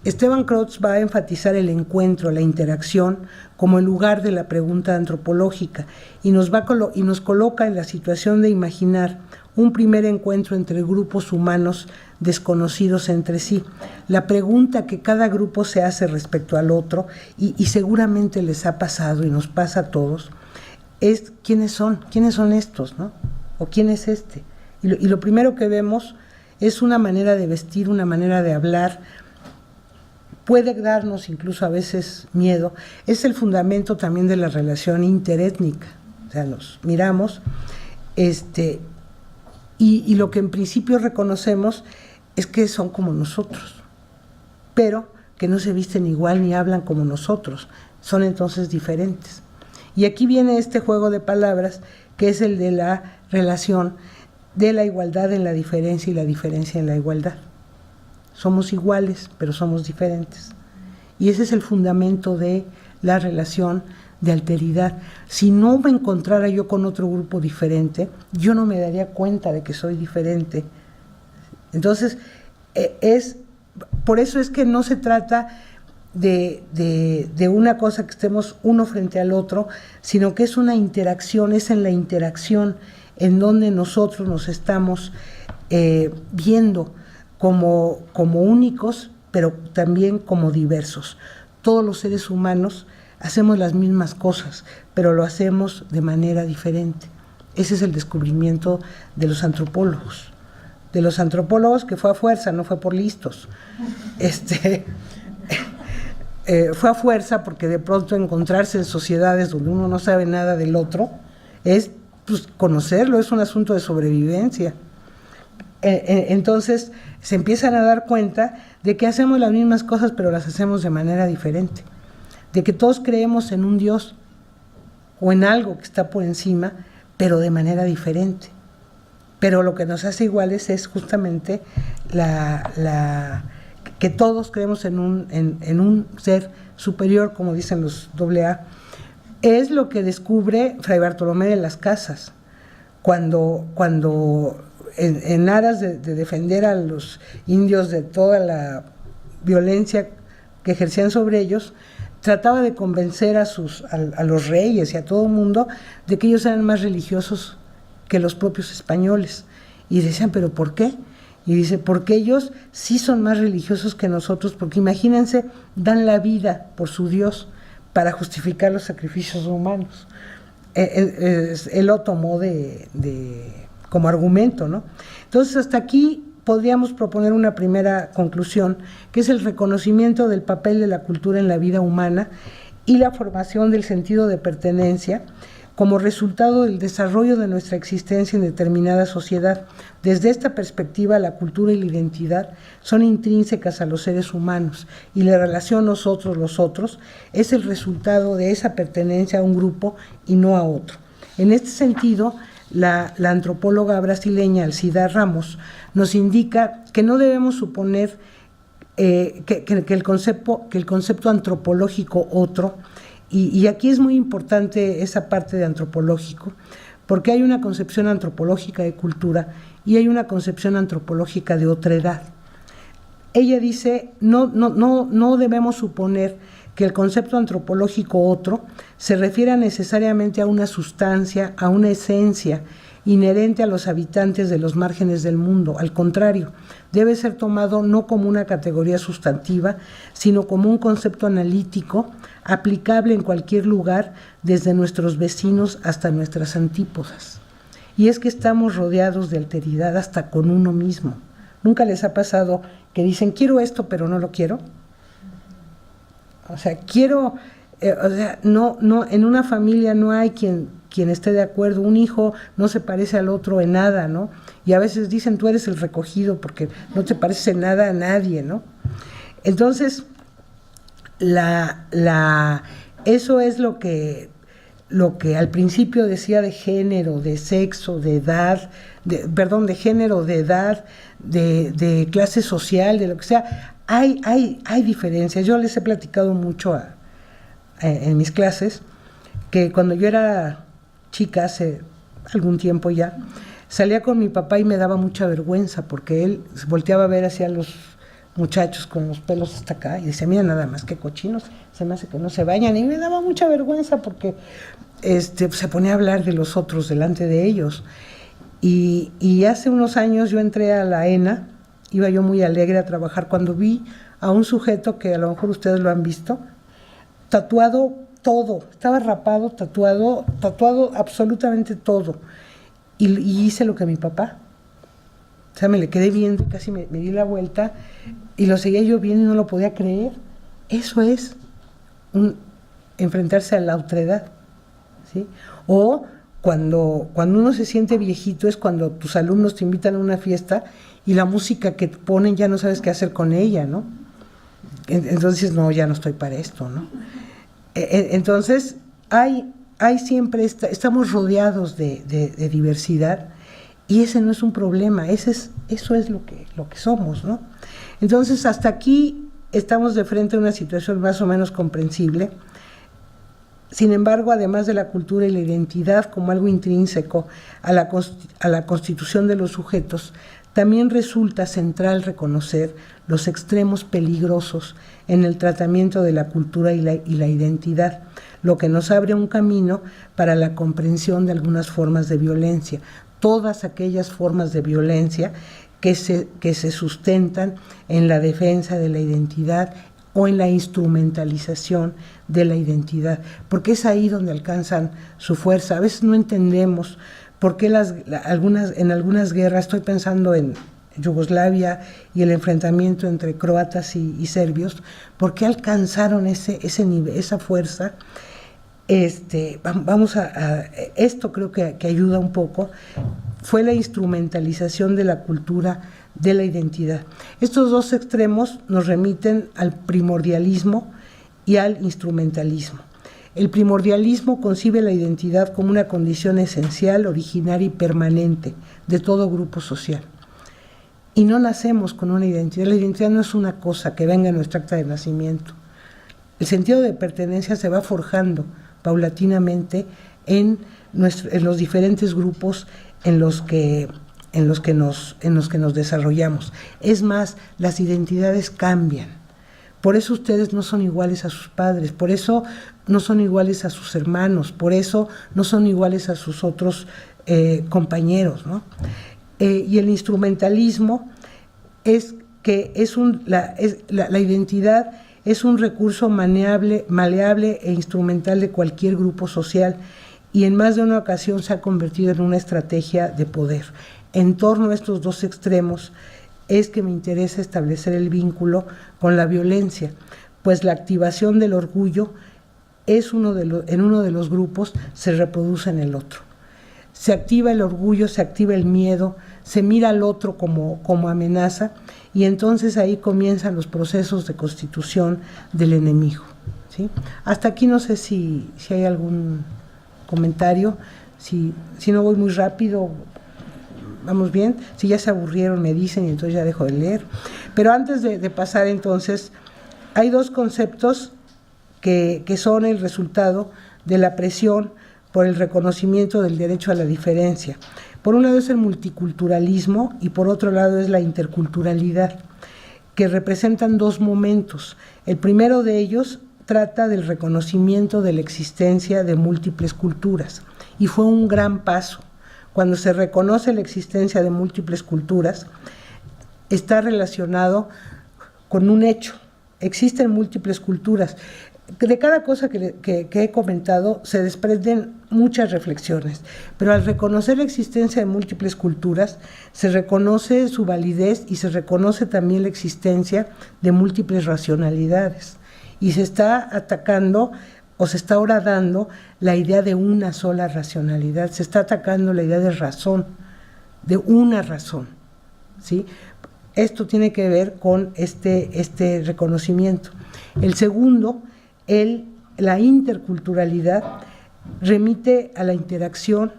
Esteban Crotz va a enfatizar el encuentro, la interacción, como el lugar de la pregunta antropológica, y nos coloca en la situación de imaginar un primer encuentro entre grupos humanos desconocidos entre sí. La pregunta que cada grupo se hace respecto al otro, y seguramente les ha pasado y nos pasa a todos, es ¿quiénes son estos, no? ¿O quién es este? Y lo primero que vemos es una manera de vestir, una manera de hablar, puede darnos incluso a veces miedo. Es el fundamento también de la relación interétnica. O sea, nos miramos, y lo que en principio reconocemos es que son como nosotros, pero que no se visten igual ni hablan como nosotros, son entonces diferentes. Y aquí viene este juego de palabras, que es el de la relación de la igualdad en la diferencia y la diferencia en la igualdad. Somos iguales, pero somos diferentes. Y ese es el fundamento de la relación de alteridad. Si no me encontrara yo con otro grupo diferente, yo no me daría cuenta de que soy diferente. Entonces, por eso es que no se trata de una cosa que estemos uno frente al otro, sino que es una interacción, es en la interacción en donde nosotros nos estamos viendo como únicos, pero también como diversos. Todos los seres humanos hacemos las mismas cosas, pero lo hacemos de manera diferente. Ese es el descubrimiento de los antropólogos. De los antropólogos, que fue a fuerza, no fue por listos. Fue a fuerza porque de pronto encontrarse en sociedades donde uno no sabe nada del otro es, pues, conocerlo, es un asunto de sobrevivencia. Entonces se empiezan a dar cuenta de que hacemos las mismas cosas, pero las hacemos de manera diferente, de que todos creemos en un Dios o en algo que está por encima, pero de manera diferente. Pero lo que nos hace iguales es justamente que todos creemos en un ser superior, como dicen los AA, es lo que descubre Fray Bartolomé de las Casas, cuando en aras de defender a los indios de toda la violencia que ejercían sobre ellos, trataba de convencer a los reyes y a todo el mundo de que ellos eran más religiosos que los propios españoles. Y decían, ¿pero por qué? Y dice, porque ellos sí son más religiosos que nosotros, porque imagínense, dan la vida por su Dios para justificar los sacrificios humanos. Él lo tomó como argumento, ¿no? Entonces, hasta aquí podríamos proponer una primera conclusión, que es el reconocimiento del papel de la cultura en la vida humana y la formación del sentido de pertenencia como resultado del desarrollo de nuestra existencia en determinada sociedad. Desde esta perspectiva, la cultura y la identidad son intrínsecas a los seres humanos y la relación nosotros, los otros, es el resultado de esa pertenencia a un grupo y no a otro. En este sentido, la antropóloga brasileña Alcida Ramos nos indica que no debemos suponer que el concepto antropológico otro, y aquí es muy importante esa parte de antropológico, porque hay una concepción antropológica de cultura y hay una concepción antropológica de otredad. Ella dice, no debemos suponer que el concepto antropológico otro se refiera necesariamente a una sustancia, a una esencia inherente a los habitantes de los márgenes del mundo. Al contrario, debe ser tomado no como una categoría sustantiva, sino como un concepto analítico aplicable en cualquier lugar, desde nuestros vecinos hasta nuestras antípodas. Y es que estamos rodeados de alteridad hasta con uno mismo. ¿Nunca les ha pasado que dicen, quiero esto, pero no lo quiero? O sea, no, en una familia no hay quien esté de acuerdo, un hijo no se parece al otro en nada, ¿no? Y a veces dicen, tú eres el recogido porque no te pareces en nada a nadie, ¿no? Entonces, eso es lo que al principio decía de género, de sexo, de edad, de género, de edad, de clase social, de lo que sea. Hay diferencias. Yo les he platicado mucho en mis clases que cuando yo era chica, hace algún tiempo ya, salía con mi papá y me daba mucha vergüenza porque él volteaba a ver hacia los muchachos con los pelos hasta acá y decía, mira nada más, qué cochinos, se me hace que no se bañan, y me daba mucha vergüenza porque se ponía a hablar de los otros delante de ellos. Y hace unos años yo entré a la ENA, iba yo muy alegre a trabajar, cuando vi a un sujeto que a lo mejor ustedes lo han visto, tatuado todo, estaba rapado, tatuado absolutamente todo, y hice lo que mi papá. O sea, me le quedé viendo, casi me di la vuelta y lo seguía yo viendo y no lo podía creer. Eso es enfrentarse a la otredad, ¿sí? O cuando uno se siente viejito es cuando tus alumnos te invitan a una fiesta y la música que ponen ya no sabes qué hacer con ella, ¿no? Entonces, no, ya no estoy para esto, ¿no? Entonces, hay siempre, estamos rodeados de diversidad. Y ese no es un problema, eso es lo que somos, ¿no? Entonces, hasta aquí estamos de frente a una situación más o menos comprensible. Sin embargo, además de la cultura y la identidad como algo intrínseco a la constitución de los sujetos, también resulta central reconocer los extremos peligrosos en el tratamiento de la cultura y la identidad, lo que nos abre un camino para la comprensión de algunas formas de violencia, todas aquellas formas de violencia que se sustentan en la defensa de la identidad o en la instrumentalización de la identidad, porque es ahí donde alcanzan su fuerza. A veces no entendemos por qué en algunas guerras, estoy pensando en Yugoslavia y el enfrentamiento entre croatas y serbios, por qué alcanzaron ese nivel, esa fuerza. Esto creo que ayuda un poco, fue la instrumentalización de la cultura, de la identidad. Estos dos extremos nos remiten al primordialismo y al instrumentalismo. El primordialismo concibe la identidad como una condición esencial, originaria y permanente de todo grupo social. y no nacemos con una identidad. La identidad no es una cosa que venga en nuestra acta de nacimiento. El sentido de pertenencia se va forjando paulatinamente en los diferentes grupos en los que nos desarrollamos. Es más, las identidades cambian. Por eso ustedes no son iguales a sus padres, por eso no son iguales a sus hermanos, por eso no son iguales a sus otros compañeros, ¿no? Y el instrumentalismo es que la identidad es un recurso maleable e instrumental de cualquier grupo social, y en más de una ocasión se ha convertido en una estrategia de poder. En torno a estos dos extremos es que me interesa establecer el vínculo con la violencia, pues la activación del orgullo en uno de los grupos se reproduce en el otro. Se activa el orgullo, se activa el miedo, se mira al otro como amenaza, y entonces ahí comienzan los procesos de constitución del enemigo, ¿sí? Hasta aquí no sé si hay algún comentario, si no voy muy rápido, vamos bien, si ya se aburrieron me dicen y entonces ya dejo de leer. Pero antes de pasar entonces, hay dos conceptos que son el resultado de la presión por el reconocimiento del derecho a la diferencia. Por un lado es el multiculturalismo y por otro lado es la interculturalidad, que representan dos momentos. El primero de ellos trata del reconocimiento de la existencia de múltiples culturas, y fue un gran paso. Cuando se reconoce la existencia de múltiples culturas, está relacionado con un hecho. Existen múltiples culturas. De cada cosa que he comentado se desprenden muchas reflexiones, pero al reconocer la existencia de múltiples culturas, se reconoce su validez y se reconoce también la existencia de múltiples racionalidades. Y se está atacando o se está ahora dando la idea de una sola racionalidad, se está atacando la idea de razón, de una razón, ¿sí? Esto tiene que ver con este reconocimiento. El segundo, la interculturalidad, remite a la interacción,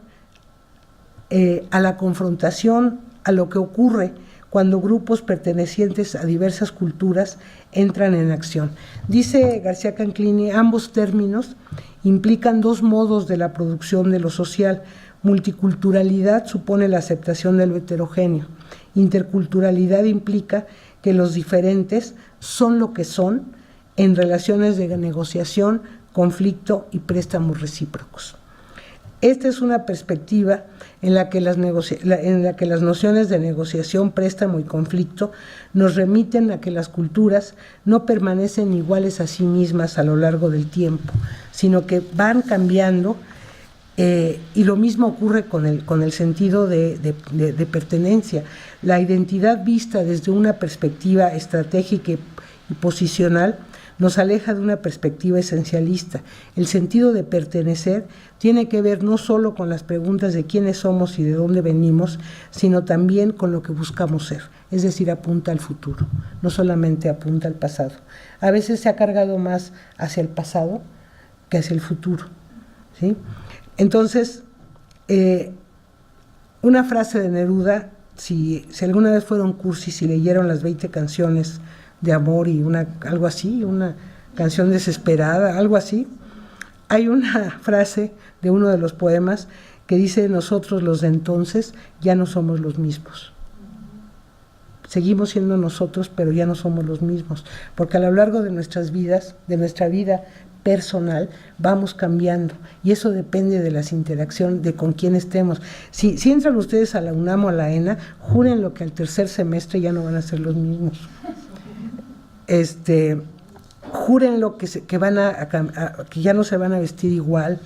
a la confrontación, a lo que ocurre cuando grupos pertenecientes a diversas culturas entran en acción. Dice García Canclini, ambos términos implican dos modos de la producción de lo social. Multiculturalidad supone la aceptación de lo heterogéneo. Interculturalidad implica que los diferentes son lo que son en relaciones de negociación, conflicto y préstamos recíprocos. Esta es una perspectiva en la que las nociones de negociación, préstamo y conflicto nos remiten a que las culturas no permanecen iguales a sí mismas a lo largo del tiempo, sino que van cambiando, y lo mismo ocurre con el sentido de pertenencia. La identidad vista desde una perspectiva estratégica y posicional nos aleja de una perspectiva esencialista. El sentido de pertenecer tiene que ver no solo con las preguntas de quiénes somos y de dónde venimos, sino también con lo que buscamos ser, es decir, apunta al futuro, no solamente apunta al pasado. A veces se ha cargado más hacia el pasado que hacia el futuro, ¿sí? Entonces, una frase de Neruda, si alguna vez fueron cursis y leyeron las 20 canciones de amor y algo así, una canción desesperada, algo así, hay una frase de uno de los poemas que dice: nosotros los de entonces ya no somos los mismos. Seguimos siendo nosotros, pero ya no somos los mismos, porque a lo largo de nuestras vidas, de nuestra vida personal, vamos cambiando, y eso depende de las interacciones, de con quién estemos. Si entran ustedes a la UNAM o a la ENA, júrenlo que al tercer semestre ya no van a ser los mismos. Júrenlo que ya no se van a vestir igual,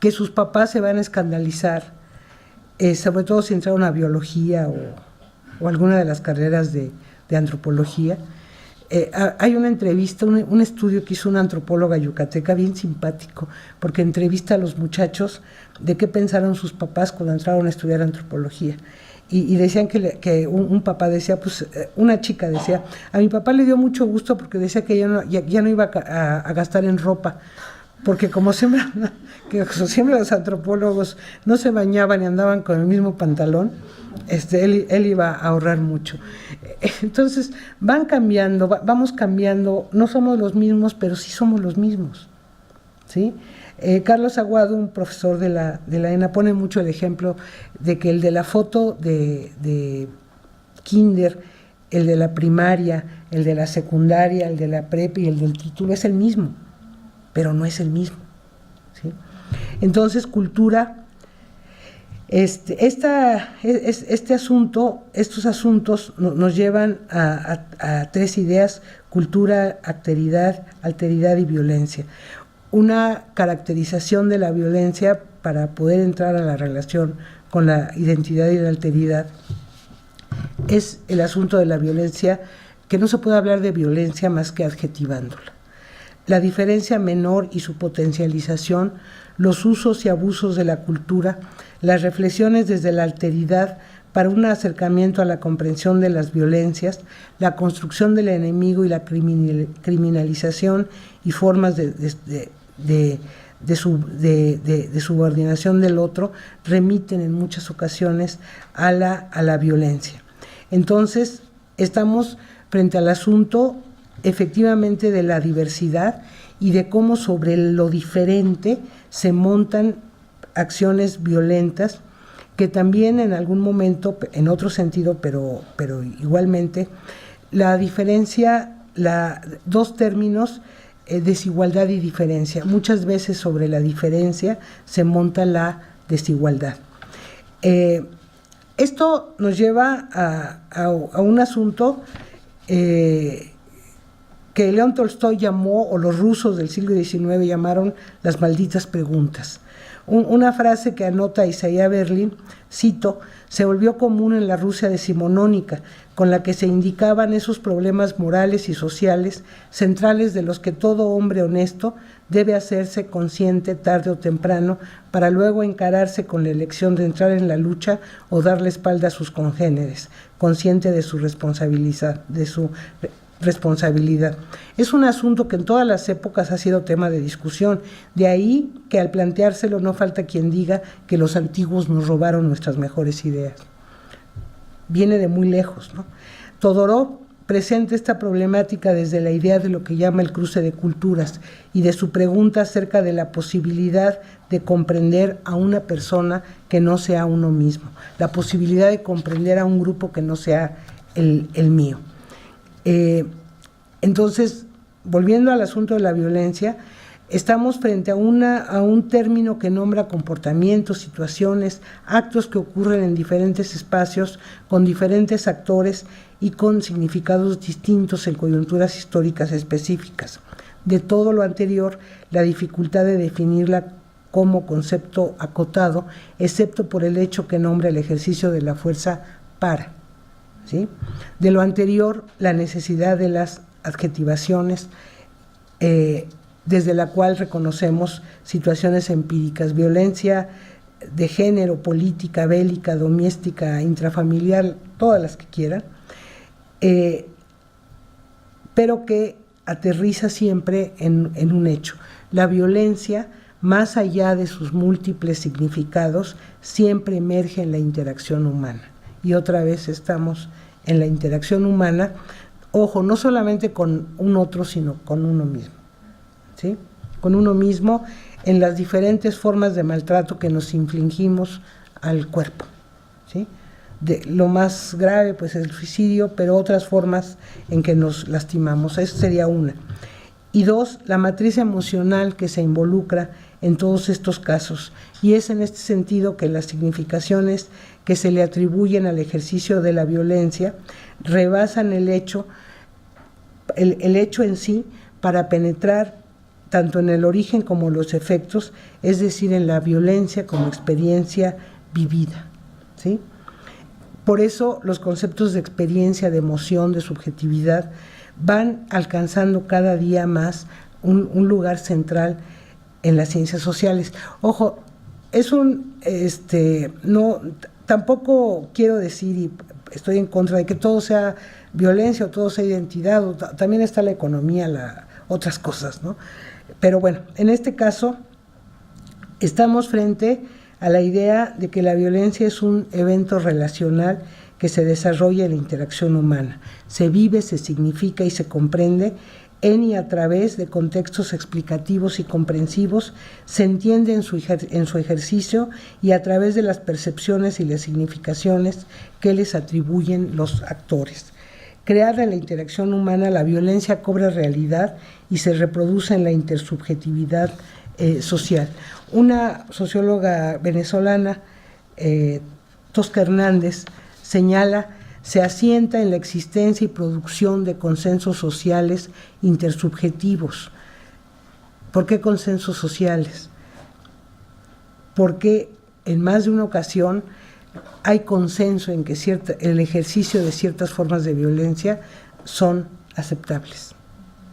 que sus papás se van a escandalizar, sobre todo si entraron a biología o alguna de las carreras de antropología. Hay una entrevista, un estudio que hizo una antropóloga yucateca bien simpático, porque entrevista a los muchachos de qué pensaron sus papás cuando entraron a estudiar antropología. Y decían que un papá decía, pues una chica decía, a mi papá le dio mucho gusto porque decía que ya no iba a gastar en ropa, porque como siempre, siempre los antropólogos no se bañaban y andaban con el mismo pantalón, él iba a ahorrar mucho. Entonces van cambiando, vamos cambiando, no somos los mismos, pero sí somos los mismos, ¿sí? Carlos Aguado, un profesor de la ENA, pone mucho el ejemplo de que el de la foto de kinder, el de la primaria, el de la secundaria, el de la prepa y el del título es el mismo, pero no es el mismo, ¿sí? Entonces, cultura, estos asuntos nos llevan a tres ideas: cultura, alteridad y violencia. Una caracterización de la violencia para poder entrar a la relación con la identidad y la alteridad es el asunto de la violencia, que no se puede hablar de violencia más que adjetivándola. La diferencia menor y su potencialización, los usos y abusos de la cultura, las reflexiones desde la alteridad para un acercamiento a la comprensión de las violencias, la construcción del enemigo y la criminalización y formas de subordinación del otro remiten en muchas ocasiones a la violencia. Entonces, estamos frente al asunto efectivamente de la diversidad y de cómo sobre lo diferente se montan acciones violentas que también en algún momento, en otro sentido, pero igualmente, la diferencia, dos términos, desigualdad y diferencia. Muchas veces sobre la diferencia se monta la desigualdad. Esto nos lleva a un asunto que León Tolstoy llamó, o los rusos del siglo XIX llamaron, las malditas preguntas. Una frase que anota Isaiah Berlin, cito, se volvió común en la Rusia decimonónica, con la que se indicaban esos problemas morales y sociales centrales de los que todo hombre honesto debe hacerse consciente tarde o temprano para luego encararse con la elección de entrar en la lucha o dar la espalda a sus congéneres, consciente de su responsabilidad. Es un asunto que en todas las épocas ha sido tema de discusión, de ahí que al planteárselo no falta quien diga que los antiguos nos robaron nuestras mejores ideas. Viene de muy lejos, ¿no? Todorov presenta esta problemática desde la idea de lo que llama el cruce de culturas y de su pregunta acerca de la posibilidad de comprender a una persona que no sea uno mismo, la posibilidad de comprender a un grupo que no sea el mío. Entonces, volviendo al asunto de la violencia, estamos frente a un término que nombra comportamientos, situaciones, actos que ocurren en diferentes espacios, con diferentes actores y con significados distintos en coyunturas históricas específicas. De todo lo anterior, la dificultad de definirla como concepto acotado, excepto por el hecho que nombra el ejercicio de la fuerza para, ¿sí? De lo anterior, la necesidad de las adjetivaciones, desde la cual reconocemos situaciones empíricas, violencia de género, política, bélica, doméstica, intrafamiliar, todas las que quieran, pero que aterriza siempre en un hecho. La violencia, más allá de sus múltiples significados, siempre emerge en la interacción humana. Y otra vez estamos en la interacción humana, ojo, no solamente con un otro, sino con uno mismo, ¿sí? Con uno mismo en las diferentes formas de maltrato que nos infligimos al cuerpo, ¿sí? Lo más grave pues es el suicidio, pero otras formas en que nos lastimamos, eso sería una. Y dos, la matriz emocional que se involucra en todos estos casos, y es en este sentido que las significaciones que se le atribuyen al ejercicio de la violencia rebasan el hecho en sí para penetrar tanto en el origen como los efectos, es decir, en la violencia como experiencia vivida, ¿sí? Por eso los conceptos de experiencia, de emoción, de subjetividad van alcanzando cada día más un lugar central en las ciencias sociales. Ojo, tampoco quiero decir, y estoy en contra de que todo sea violencia o todo sea identidad, también está la economía, otras cosas, ¿no? Pero bueno, en este caso estamos frente a la idea de que la violencia es un evento relacional que se desarrolla en la interacción humana. Se vive, se significa y se comprende en y a través de contextos explicativos y comprensivos, se entiende en su ejercicio y a través de las percepciones y las significaciones que les atribuyen los actores. Creada en la interacción humana, la violencia cobra realidad y se reproduce en la intersubjetividad social. Una socióloga venezolana, Tosca Hernández, señala: se asienta en la existencia y producción de consensos sociales intersubjetivos. ¿Por qué consensos sociales? Porque en más de una ocasión hay consenso en que el ejercicio de ciertas formas de violencia son aceptables,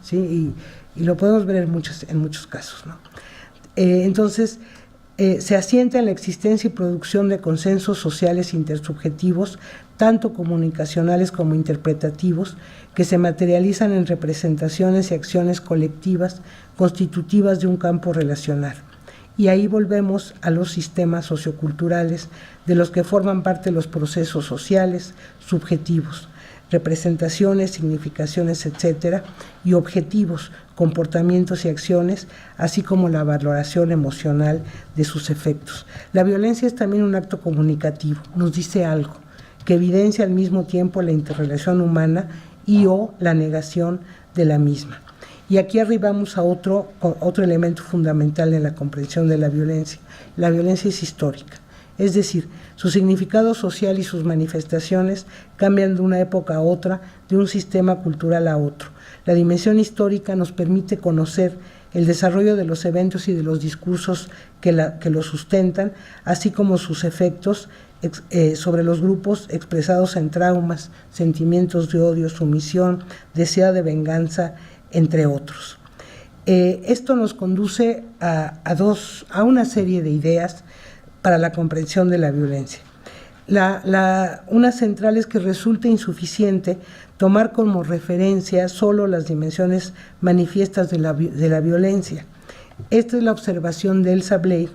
¿sí? Y lo podemos ver en muchos casos, ¿no? Entonces, se asienta en la existencia y producción de consensos sociales intersubjetivos, tanto comunicacionales como interpretativos, que se materializan en representaciones y acciones colectivas constitutivas de un campo relacional. Y ahí volvemos a los sistemas socioculturales de los que forman parte los procesos sociales subjetivos, representaciones, significaciones, etcétera, y objetivos, comportamientos y acciones, así como la valoración emocional de sus efectos. La violencia es también un acto comunicativo, nos dice algo, que evidencia al mismo tiempo la interrelación humana y o la negación de la misma. Y aquí arribamos a otro elemento fundamental en la comprensión de la violencia. La violencia es histórica, es decir, su significado social y sus manifestaciones cambian de una época a otra, de un sistema cultural a otro. La dimensión histórica nos permite conocer el desarrollo de los eventos y de los discursos que los sustentan, así como sus efectos sobre los grupos expresados en traumas, sentimientos de odio, sumisión, deseo de venganza, entre otros. Esto nos conduce a una serie de ideas para la comprensión de la violencia. Una central es que resulta insuficiente tomar como referencia solo las dimensiones manifiestas de la violencia. Esta es la observación de Elsa Blair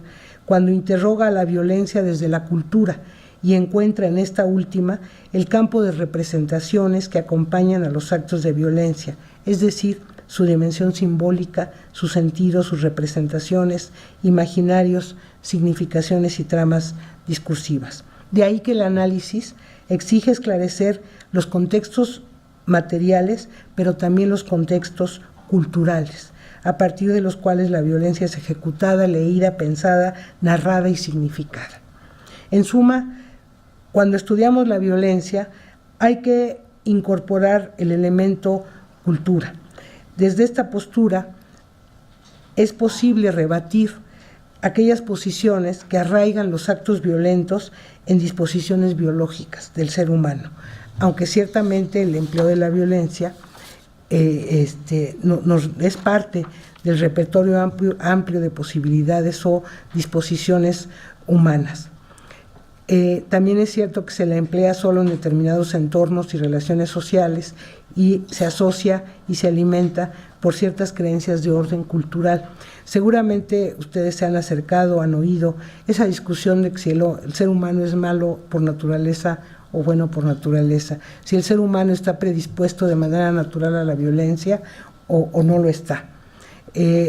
cuando interroga a la violencia desde la cultura y encuentra en esta última el campo de representaciones que acompañan a los actos de violencia, es decir, su dimensión simbólica, su sentido, sus representaciones, imaginarios, significaciones y tramas discursivas. De ahí que el análisis exige esclarecer los contextos materiales, pero también los contextos culturales, a partir de los cuales la violencia es ejecutada, leída, pensada, narrada y significada. En suma, cuando estudiamos la violencia, hay que incorporar el elemento cultura. Desde esta postura es posible rebatir aquellas posiciones que arraigan los actos violentos en disposiciones biológicas del ser humano, aunque ciertamente el empleo de la violencia es parte del repertorio amplio de posibilidades o disposiciones humanas. También es cierto que se la emplea solo en determinados entornos y relaciones sociales y se asocia y se alimenta por ciertas creencias de orden cultural. Seguramente ustedes se han acercado, han oído esa discusión de que si el ser humano es malo por naturaleza o bueno por naturaleza, si el ser humano está predispuesto de manera natural a la violencia o no lo está.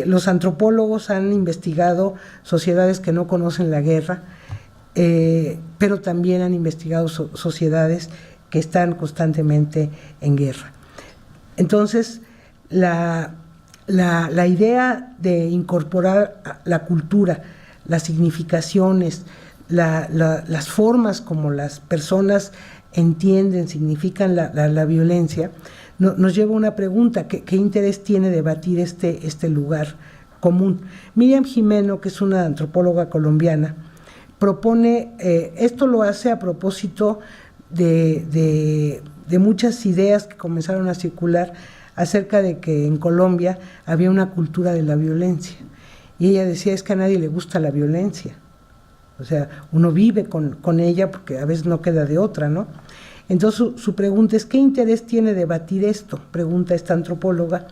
Los antropólogos han investigado sociedades que no conocen la guerra, pero también han investigado sociedades que están constantemente en guerra. Entonces, la idea de incorporar la cultura, las significaciones, las formas como las personas entienden, significan la violencia, nos lleva a una pregunta: ¿qué interés tiene debatir este lugar común? Miriam Jimeno, que es una antropóloga colombiana, propone, esto lo hace a propósito de muchas ideas que comenzaron a circular acerca de que en Colombia había una cultura de la violencia. Y ella decía, es que a nadie le gusta la violencia. O sea, uno vive con ella porque a veces no queda de otra, ¿no? Entonces su pregunta es, ¿qué interés tiene debatir esto? Pregunta esta antropóloga.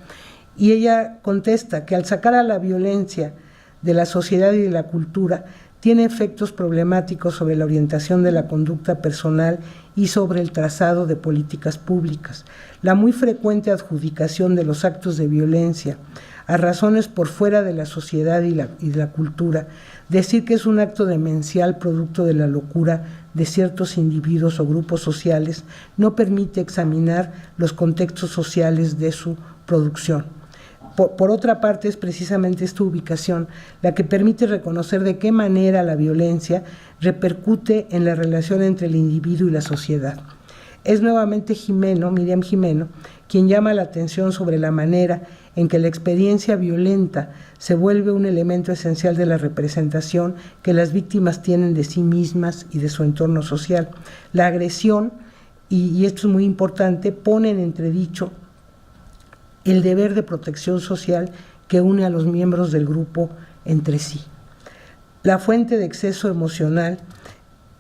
y ella contesta que al sacar a la violencia de la sociedad y de la cultura, tiene efectos problemáticos sobre la orientación de la conducta personal y sobre el trazado de políticas públicas. La muy frecuente adjudicación de los actos de violencia a razones por fuera de la sociedad y de la cultura, decir que es un acto demencial producto de la locura de ciertos individuos o grupos sociales, no permite examinar los contextos sociales de su producción. Por otra parte, es precisamente esta ubicación la que permite reconocer de qué manera la violencia repercute en la relación entre el individuo y la sociedad. Es nuevamente Miriam Gimeno, quien llama la atención sobre la manera en que la experiencia violenta se vuelve un elemento esencial de la representación que las víctimas tienen de sí mismas y de su entorno social. La agresión, y esto es muy importante, pone en entredicho el deber de protección social que une a los miembros del grupo entre sí. La fuente de exceso emocional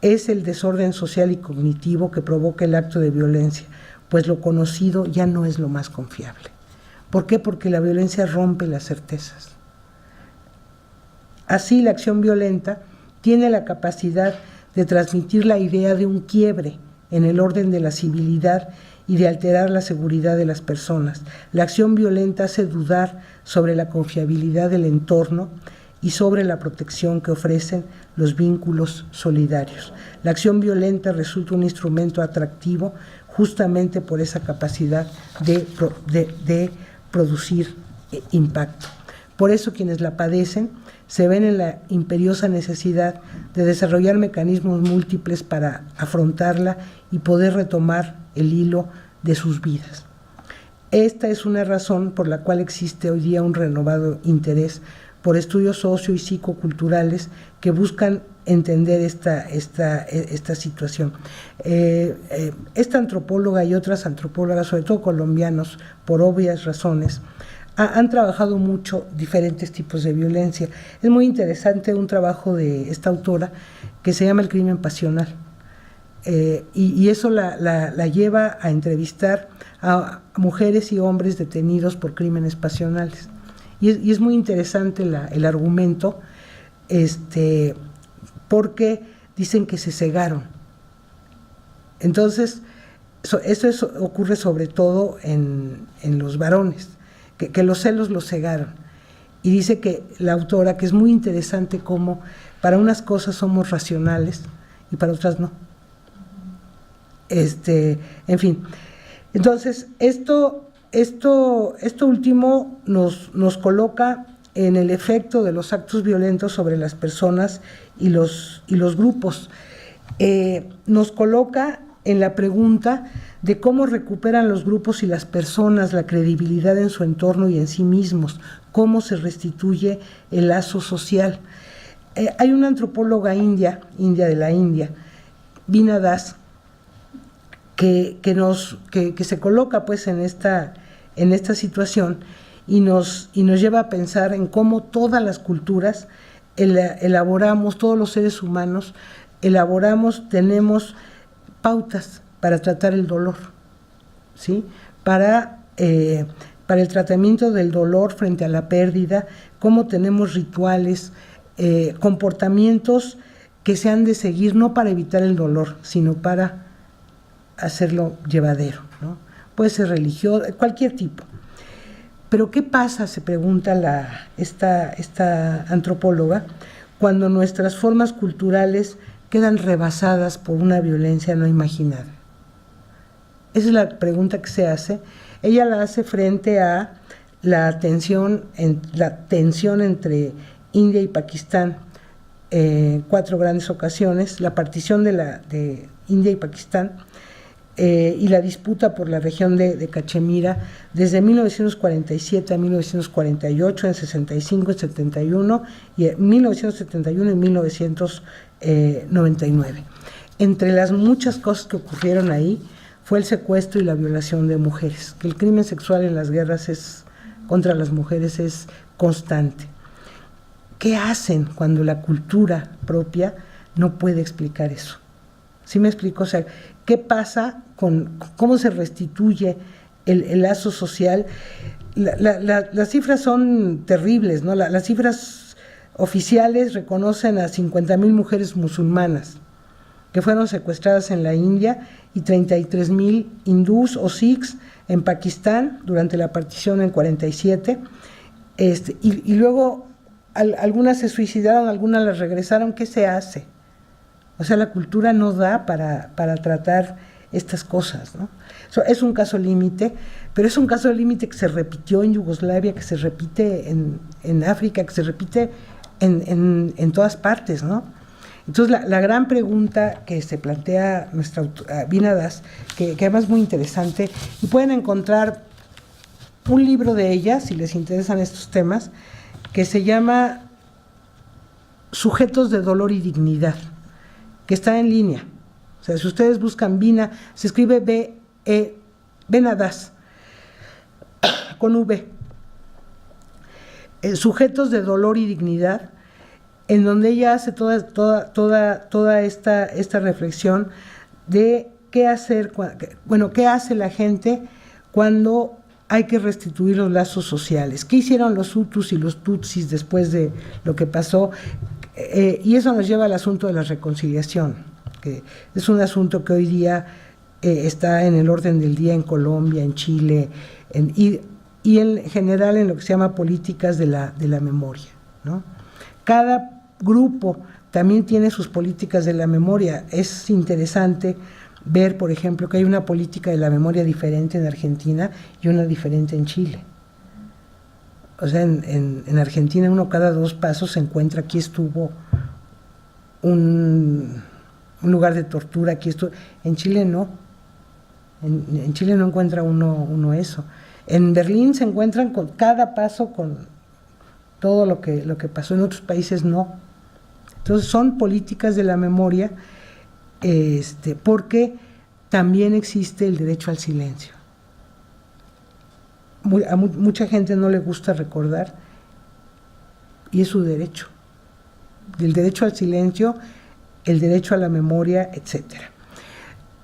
es el desorden social y cognitivo que provoca el acto de violencia, pues lo conocido ya no es lo más confiable. ¿Por qué? Porque la violencia rompe las certezas. Así, la acción violenta tiene la capacidad de transmitir la idea de un quiebre en el orden de la civilidad y de alterar la seguridad de las personas. La acción violenta hace dudar sobre la confiabilidad del entorno y sobre la protección que ofrecen los vínculos solidarios. La acción violenta resulta un instrumento atractivo justamente por esa capacidad de producir impacto. Por eso quienes la padecen se ven en la imperiosa necesidad de desarrollar mecanismos múltiples para afrontarla y poder retomar el hilo de sus vidas. Esta es una razón por la cual existe hoy día un renovado interés por estudios socio- y psicoculturales que buscan entender esta situación. Esta antropóloga y otras antropólogas, sobre todo colombianos, por obvias razones, han trabajado mucho diferentes tipos de violencia. Es muy interesante un trabajo de esta autora que se llama El crimen pasional, y eso la lleva a entrevistar a mujeres y hombres detenidos por crímenes pasionales. Y es muy interesante el argumento, porque dicen que se cegaron. Entonces, eso ocurre sobre todo en los varones, que los celos los cegaron. Y dice que la autora, que es muy interesante cómo para unas cosas somos racionales y para otras no. En fin. Entonces, esto último nos coloca en el efecto de los actos violentos sobre las personas y los grupos. Nos coloca en la pregunta de cómo recuperan los grupos y las personas la credibilidad en su entorno y en sí mismos, cómo se restituye el lazo social. Hay una antropóloga india de la India, Veena Das, que se coloca pues en esta situación y nos lleva a pensar en cómo todas las culturas elaboramos, todos los seres humanos tenemos pautas para tratar el dolor, ¿sí? Para el tratamiento del dolor frente a la pérdida, cómo tenemos rituales, comportamientos que se han de seguir no para evitar el dolor, sino para hacerlo llevadero, ¿no? Puede ser religioso, cualquier tipo. Pero ¿qué pasa?, se pregunta esta antropóloga, cuando nuestras formas culturales quedan rebasadas por una violencia no imaginada. Esa es la pregunta que se hace. Ella la hace frente a la tensión entre India y Pakistán, 4 grandes ocasiones, la partición de India y Pakistán, y la disputa por la región de Cachemira desde 1947 a 1948, en 65, en 71, y en 1971 y 1999. Entre las muchas cosas que ocurrieron ahí fue el secuestro y la violación de mujeres, que el crimen sexual en las guerras contra las mujeres es constante. ¿Qué hacen cuando la cultura propia no puede explicar eso? ¿Sí me explico? O sea, ¿qué pasa cómo se restituye el lazo social? Las cifras son terribles, ¿no? Las cifras oficiales reconocen a 50,000 mujeres musulmanas que fueron secuestradas en la India y 33,000 hindús o sikhs en Pakistán durante la partición en 47. Y luego algunas se suicidaron, algunas las regresaron. ¿Qué se hace? O sea, la cultura no da para tratar estas cosas, ¿no? Es un caso límite, pero es un caso límite que se repitió en Yugoslavia, que se repite en África, que se repite en todas partes, ¿no? Entonces, la gran pregunta que se plantea nuestra Vina Das, que además es muy interesante, y pueden encontrar un libro de ella, si les interesan estos temas, que se llama Sujetos de dolor y dignidad, que está en línea. O sea, si ustedes buscan Vina, se escribe Vina Das, con V. Sujetos de dolor y dignidad, en donde ella hace toda esta reflexión de qué hacer, qué hace la gente cuando hay que restituir los lazos sociales. ¿Qué hicieron los Hutus y los Tutsis después de lo que pasó? Y eso nos lleva al asunto de la reconciliación, que es un asunto que hoy día está en el orden del día en Colombia, en Chile, y en general en lo que se llama políticas de la memoria, ¿no? Cada grupo también tiene sus políticas de la memoria. Es interesante ver, por ejemplo, que hay una política de la memoria diferente en Argentina y una diferente en Chile. O sea, en Argentina uno cada 2 pasos se encuentra, aquí estuvo un lugar de tortura, aquí estuvo. En Chile no. En Chile no encuentra uno eso. En Berlín se encuentran con cada paso, con todo lo que pasó. En otros países no. Entonces son políticas de la memoria, porque también existe el derecho al silencio. A mucha gente no le gusta recordar, y es su derecho. El derecho al silencio, el derecho a la memoria, etcétera.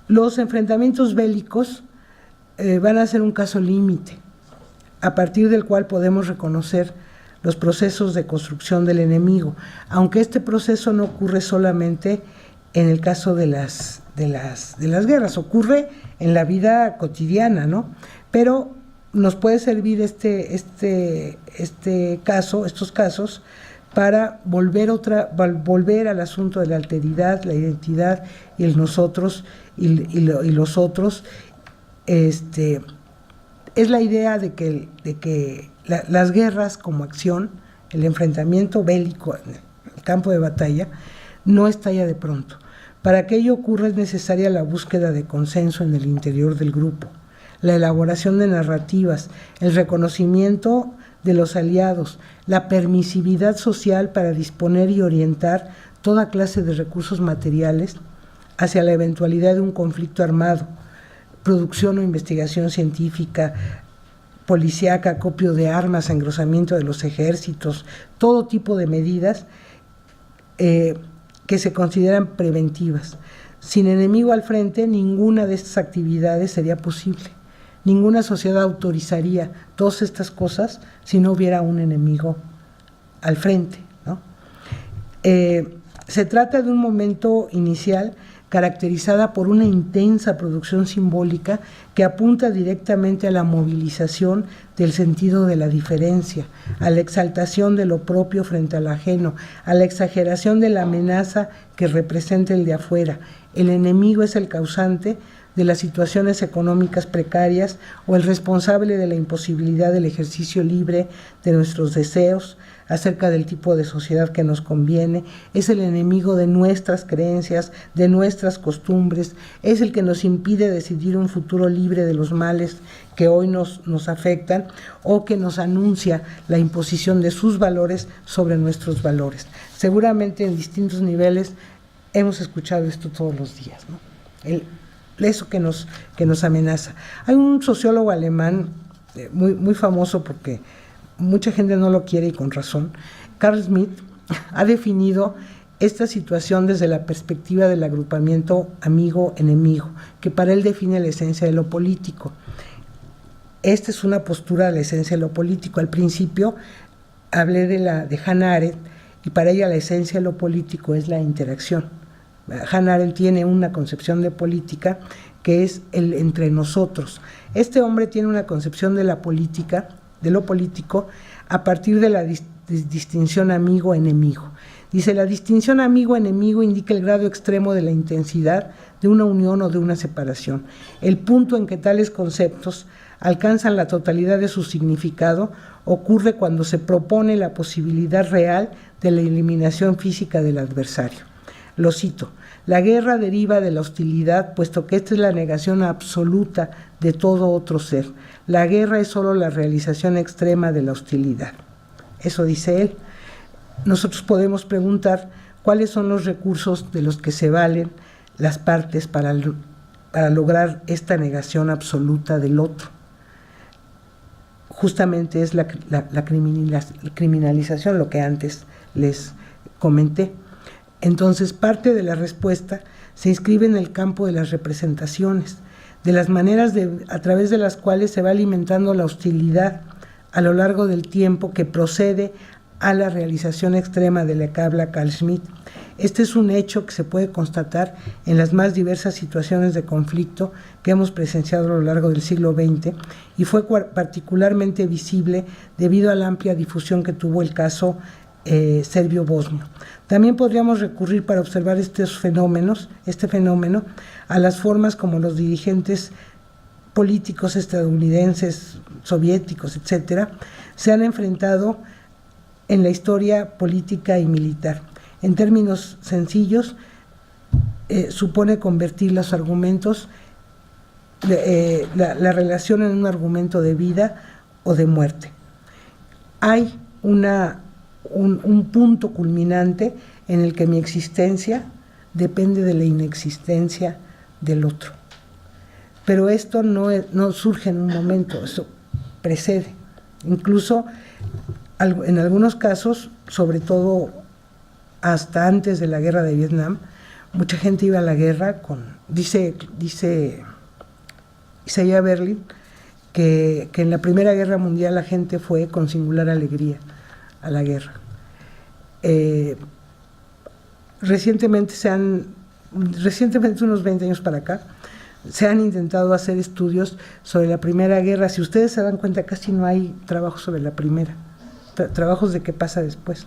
Los enfrentamientos bélicos van a ser un caso límite, a partir del cual podemos reconocer los procesos de construcción del enemigo, aunque este proceso no ocurre solamente en el caso de las guerras, ocurre en la vida cotidiana, ¿no? Pero nos puede servir estos casos para volver al asunto de la alteridad, la identidad y el nosotros y los otros. Es la idea de que las guerras como acción, el enfrentamiento bélico en el campo de batalla, no estalla de pronto. Para que ello ocurra es necesaria la búsqueda de consenso en el interior del grupo, la elaboración de narrativas, el reconocimiento de los aliados, la permisividad social para disponer y orientar toda clase de recursos materiales hacia la eventualidad de un conflicto armado, producción o investigación científica, policíaca, acopio de armas, engrosamiento de los ejércitos, todo tipo de medidas que se consideran preventivas. Sin enemigo al frente, ninguna de estas actividades sería posible. Ninguna sociedad autorizaría todas estas cosas si no hubiera un enemigo al frente, ¿no? Se trata de un momento inicial caracterizada por una intensa producción simbólica que apunta directamente a la movilización del sentido de la diferencia, a la exaltación de lo propio frente al ajeno, a la exageración de la amenaza que representa el de afuera. El enemigo es el causante de las situaciones económicas precarias o el responsable de la imposibilidad del ejercicio libre de nuestros deseos acerca del tipo de sociedad que nos conviene, es el enemigo de nuestras creencias, de nuestras costumbres, es el que nos impide decidir un futuro libre de los males que hoy nos afectan o que nos anuncia la imposición de sus valores sobre nuestros valores. Seguramente en distintos niveles hemos escuchado esto todos los días, ¿no? Eso que nos amenaza. Hay un sociólogo alemán muy famoso porque mucha gente no lo quiere y con razón. Carl Schmitt ha definido esta situación desde la perspectiva del agrupamiento amigo-enemigo, que para él define la esencia de lo político. Esta es una postura de la esencia de lo político. Al principio hablé de Hannah Arendt, y para ella la esencia de lo político es la interacción. Hannah Arendt tiene una concepción de política que es el entre nosotros. Este hombre tiene una concepción de la política, de lo político, a partir de la distinción amigo-enemigo. Dice, la distinción amigo-enemigo indica el grado extremo de la intensidad de una unión o de una separación. El punto en que tales conceptos alcanzan la totalidad de su significado ocurre cuando se propone la posibilidad real de la eliminación física del adversario. Lo cito: la guerra deriva de la hostilidad, puesto que esta es la negación absoluta de todo otro ser. La guerra es solo la realización extrema de la hostilidad. Eso dice él. Nosotros podemos preguntar cuáles son los recursos de los que se valen las partes para lograr esta negación absoluta del otro. Justamente es la criminalización, lo que antes les comenté. Entonces, parte de la respuesta se inscribe en el campo de las representaciones, de las maneras a través de las cuales se va alimentando la hostilidad a lo largo del tiempo que procede a la realización extrema de la que habla Carl Schmitt. Este es un hecho que se puede constatar en las más diversas situaciones de conflicto que hemos presenciado a lo largo del siglo XX y fue particularmente visible debido a la amplia difusión que tuvo el caso serbio-bosnio. También podríamos recurrir para observar este fenómeno, a las formas como los dirigentes políticos estadounidenses, soviéticos, etcétera, se han enfrentado en la historia política y militar. En términos sencillos, supone convertir los argumentos, la relación en un argumento de vida o de muerte. Hay un punto culminante en el que mi existencia depende de la inexistencia del otro. Pero esto no surge en un momento, eso precede. Incluso en algunos casos, sobre todo hasta antes de la guerra de Vietnam, mucha gente iba a la guerra dice Isaiah Berlin, que en la Primera Guerra Mundial la gente fue con singular alegría a la guerra. Recientemente, unos 20 años para acá, se han intentado hacer estudios sobre la Primera Guerra. Si ustedes se dan cuenta, casi no hay trabajos sobre la primera, trabajos de qué pasa después.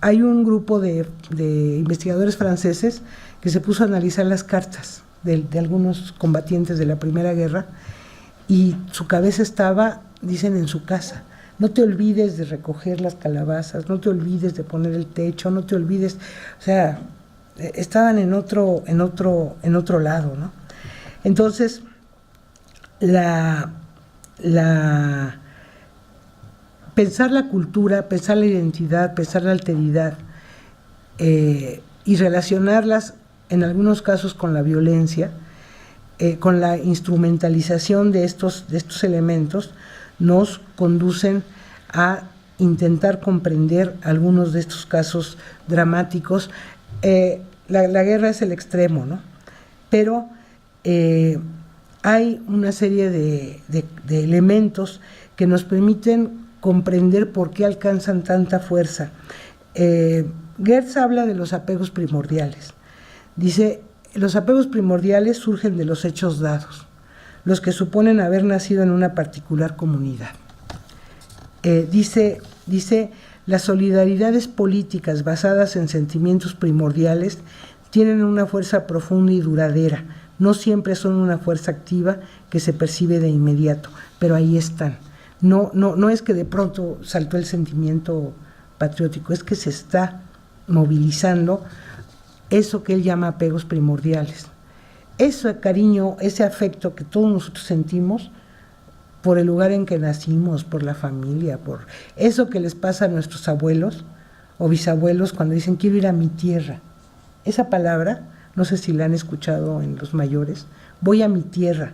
Hay un grupo de investigadores franceses que se puso a analizar las cartas de algunos combatientes de la Primera Guerra y su cabeza estaba, dicen, en su casa. No te olvides de recoger las calabazas, no te olvides de poner el techo, no te olvides, o sea, estaban en otro lado, ¿no? Entonces, pensar la cultura, pensar la identidad, pensar la alteridad y relacionarlas en algunos casos con la violencia, con la instrumentalización de estos elementos, nos conducen a intentar comprender algunos de estos casos dramáticos. La guerra es el extremo, ¿no? Pero hay una serie de elementos que nos permiten comprender por qué alcanzan tanta fuerza. Geertz habla de los apegos primordiales. Dice, los apegos primordiales surgen de los hechos dados, los que suponen haber nacido en una particular comunidad. Dice, las solidaridades políticas basadas en sentimientos primordiales tienen una fuerza profunda y duradera, no siempre son una fuerza activa que se percibe de inmediato, pero ahí están. No es que de pronto saltó el sentimiento patriótico, es que se está movilizando eso que él llama apegos primordiales. Ese cariño, ese afecto que todos nosotros sentimos por el lugar en que nacimos, por la familia, por eso que les pasa a nuestros abuelos o bisabuelos cuando dicen quiero ir a mi tierra. Esa palabra, no sé si la han escuchado en los mayores, voy a mi tierra,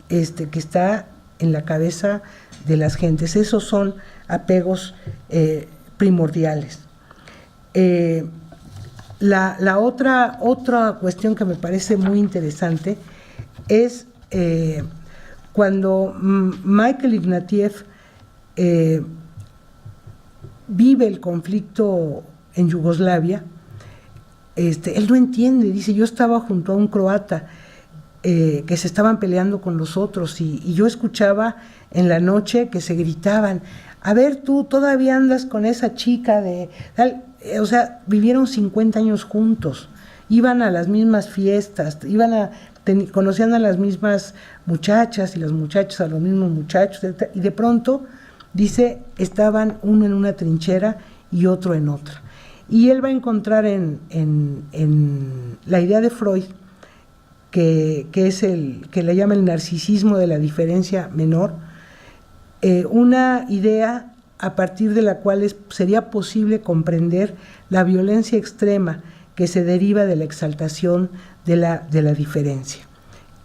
que está en la cabeza de las gentes. Esos son apegos primordiales. La otra cuestión que me parece muy interesante es Cuando Michael Ignatieff vive el conflicto en Yugoslavia, él no entiende, dice, yo estaba junto a un croata que se estaban peleando con los otros y yo escuchaba en la noche que se gritaban, a ver, tú todavía andas con esa chica de tal, o sea, vivieron 50 años juntos, iban a las mismas fiestas, conocían a las mismas muchachas y las muchachas a los mismos muchachos, y de pronto, dice, estaban uno en una trinchera y otro en otra. Y él va a encontrar en la idea de Freud, que es que le llama el narcisismo de la diferencia menor, una idea a partir de la cual sería posible comprender la violencia extrema que se deriva de la exaltación de la diferencia.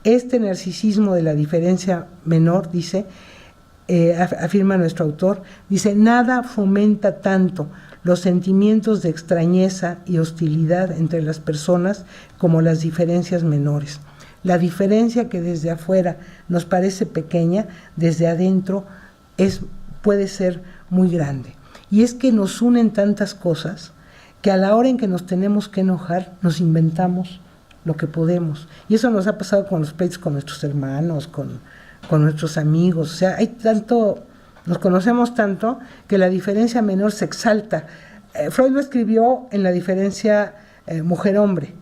Este narcisismo de la diferencia menor, dice, afirma nuestro autor, dice, nada fomenta tanto los sentimientos de extrañeza y hostilidad entre las personas como las diferencias menores. La diferencia que desde afuera nos parece pequeña, desde adentro puede ser muy grande. Y es que nos unen tantas cosas que a la hora en que nos tenemos que enojar, nos inventamos lo que podemos. Y eso nos ha pasado con los pleitos con nuestros hermanos, con nuestros amigos. O sea, hay tanto, nos conocemos tanto que la diferencia menor se exalta. Freud lo escribió en la diferencia mujer-hombre.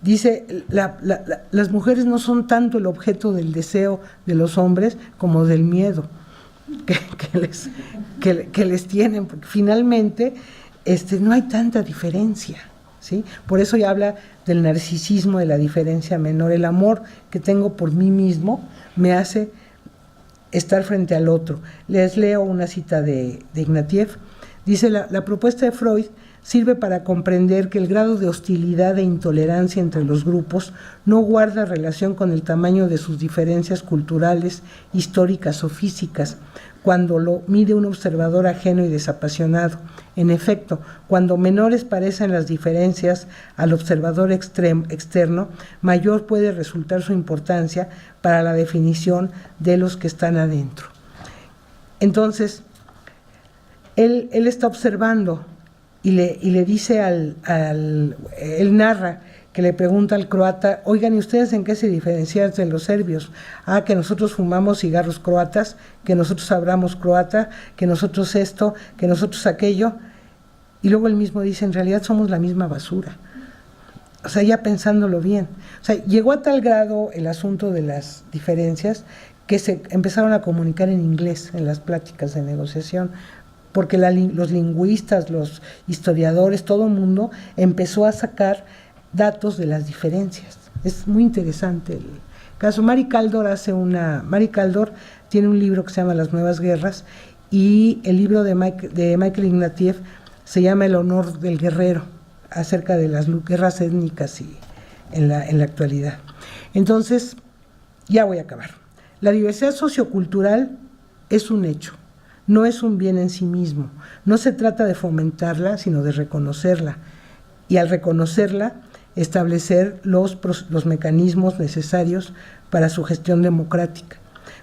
Dice, las mujeres no son tanto el objeto del deseo de los hombres como del miedo que les tienen, porque finalmente no hay tanta diferencia, ¿sí? Por eso ya habla del narcisismo de la diferencia menor. El amor que tengo por mí mismo me hace estar frente al otro. Les leo una cita de Ignatieff. Dice, la propuesta de Freud sirve para comprender que el grado de hostilidad e intolerancia entre los grupos no guarda relación con el tamaño de sus diferencias culturales, históricas o físicas, cuando lo mide un observador ajeno y desapasionado. En efecto, cuando menores parecen las diferencias al observador externo, mayor puede resultar su importancia para la definición de los que están adentro. Entonces, él está observando y le dice él narra que le pregunta al croata, oigan, ¿y ustedes en qué se diferencian de los serbios? Ah, que nosotros fumamos cigarros croatas, que nosotros hablamos croata, que nosotros esto, que nosotros aquello. Y luego él mismo dice, en realidad somos la misma basura. O sea, ya pensándolo bien. O sea, llegó a tal grado el asunto de las diferencias que se empezaron a comunicar en inglés en las pláticas de negociación, porque los lingüistas, los historiadores, todo el mundo empezó a sacar datos de las diferencias. Es muy interesante el caso. Mary Kaldor tiene un libro que se llama Las Nuevas Guerras, y el libro de Michael Ignatieff se llama El honor del guerrero, acerca de las guerras étnicas en la actualidad. Entonces, ya voy a acabar. La diversidad sociocultural es un hecho, no es un bien en sí mismo. No se trata de fomentarla, sino de reconocerla. Y al reconocerla, establecer los mecanismos necesarios para su gestión democrática.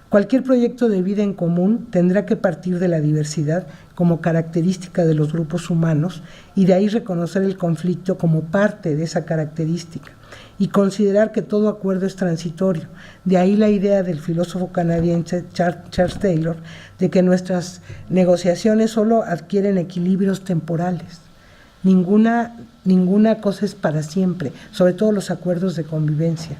Cualquier proyecto de vida en común tendrá que partir de la diversidad como característica de los grupos humanos y de ahí reconocer el conflicto como parte de esa característica y considerar que todo acuerdo es transitorio. De ahí la idea del filósofo canadiense Charles Taylor de que nuestras negociaciones solo adquieren equilibrios temporales. Ninguna cosa es para siempre, sobre todo los acuerdos de convivencia.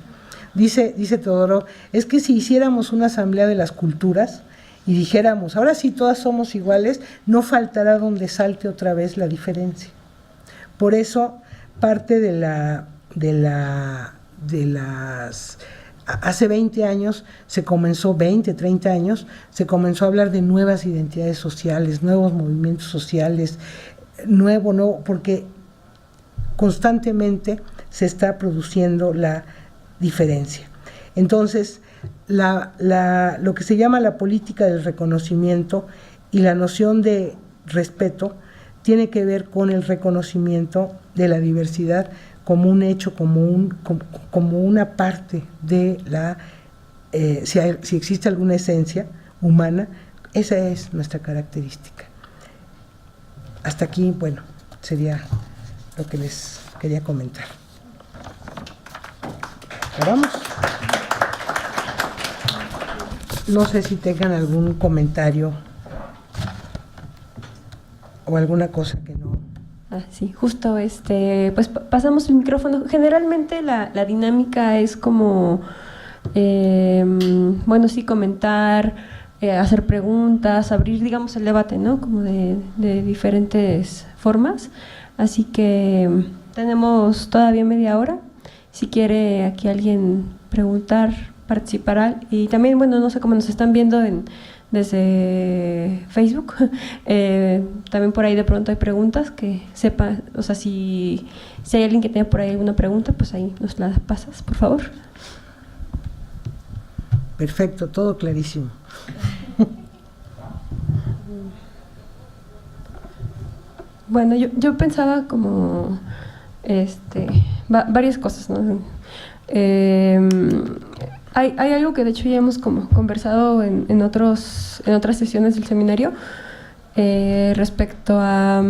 Dice Teodoro, es que si hiciéramos una asamblea de las culturas y dijéramos, ahora sí todas somos iguales, no faltará donde salte otra vez la diferencia. Por eso, parte hace 20 años se comenzó, 30 años, se comenzó a hablar de nuevas identidades sociales, nuevos movimientos sociales, porque constantemente se está produciendo la diferencia. Entonces, lo que se llama la política del reconocimiento y la noción de respeto tiene que ver con el reconocimiento de la diversidad como un hecho, como una parte de la si existe alguna esencia humana, esa es nuestra característica. Hasta aquí, bueno, sería lo que les quería comentar. ¿Acabamos? No sé si tengan algún comentario o alguna cosa que no. Sí, justo, pues pasamos el micrófono. Generalmente la dinámica es como, bueno, sí, comentar, hacer preguntas, abrir, digamos, el debate, ¿no? Como de diferentes formas. Así que tenemos todavía media hora. Si quiere aquí alguien preguntar, participar, y también, bueno, no sé cómo nos están viendo desde Facebook, también por ahí de pronto hay preguntas que sepa, o sea, si hay alguien que tenga por ahí alguna pregunta, pues ahí nos la pasas, por favor. Perfecto, todo clarísimo. Bueno, yo pensaba como varias cosas, ¿no? Hay algo que de hecho ya hemos como conversado en otras sesiones del seminario, respecto a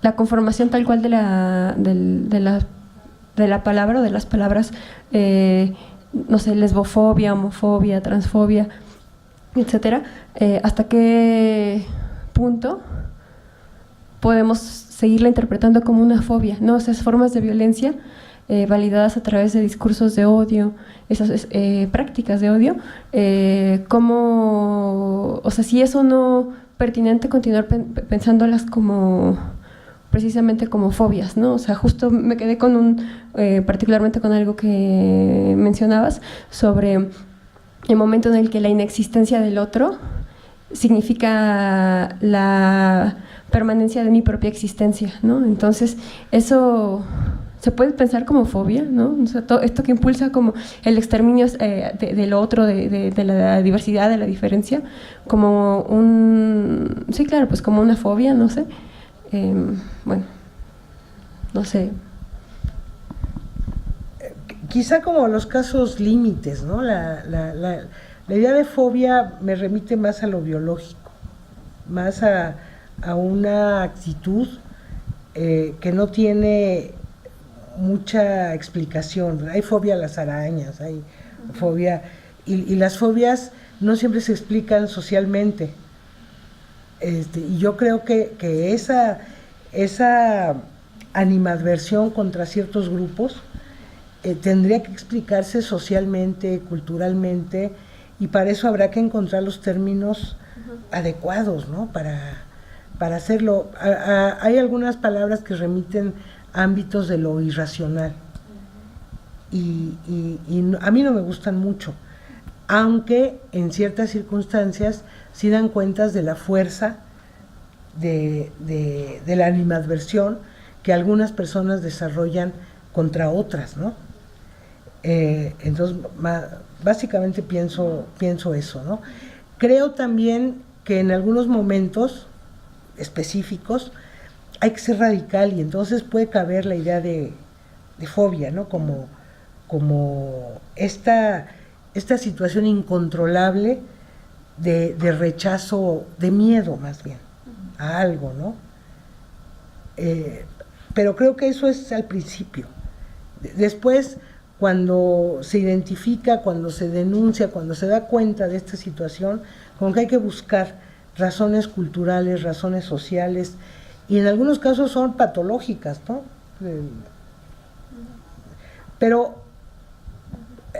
la conformación tal cual de la palabra o de las palabras, no sé, lesbofobia, homofobia, transfobia, etcétera. ¿Hasta qué punto podemos seguirla interpretando como una fobia, ¿no? Esas formas de violencia validadas a través de discursos de odio, esas prácticas de odio, ¿cómo, o sea, si es o no pertinente continuar pensándolas como, precisamente como fobias, ¿no? O sea, justo me quedé con particularmente con algo que mencionabas sobre el momento en el que la inexistencia del otro significa la permanencia de mi propia existencia, ¿no? Entonces, eso se puede pensar como fobia, ¿no? O sea, esto que impulsa como el exterminio del otro, de la diversidad, de la diferencia, como sí, claro, pues como una fobia, no sé. Bueno, no sé. Quizá como los casos límites, ¿no? La idea de fobia me remite más a lo biológico, más a una actitud que no tiene mucha explicación. Hay fobia a las arañas, hay fobia, y las fobias no siempre se explican socialmente. Y yo creo que esa animadversión contra ciertos grupos tendría que explicarse socialmente, culturalmente, y para eso habrá que encontrar los términos adecuados, ¿no? Para hacerlo. Hay algunas palabras que remiten a ámbitos de lo irracional, y a mí no me gustan mucho, aunque en ciertas circunstancias sí dan cuentas de la fuerza de la animadversión que algunas personas desarrollan contra otras, ¿no? Entonces, básicamente pienso eso, ¿no? Creo también que en algunos momentos específicos hay que ser radical, y entonces puede caber la idea de fobia, ¿no? Como esta situación incontrolable de rechazo, de miedo más bien, a algo, ¿no? Pero creo que eso es al principio. Después, cuando se identifica, cuando se denuncia, cuando se da cuenta de esta situación, como que hay que buscar razones culturales, razones sociales, y en algunos casos son patológicas, ¿no? Pero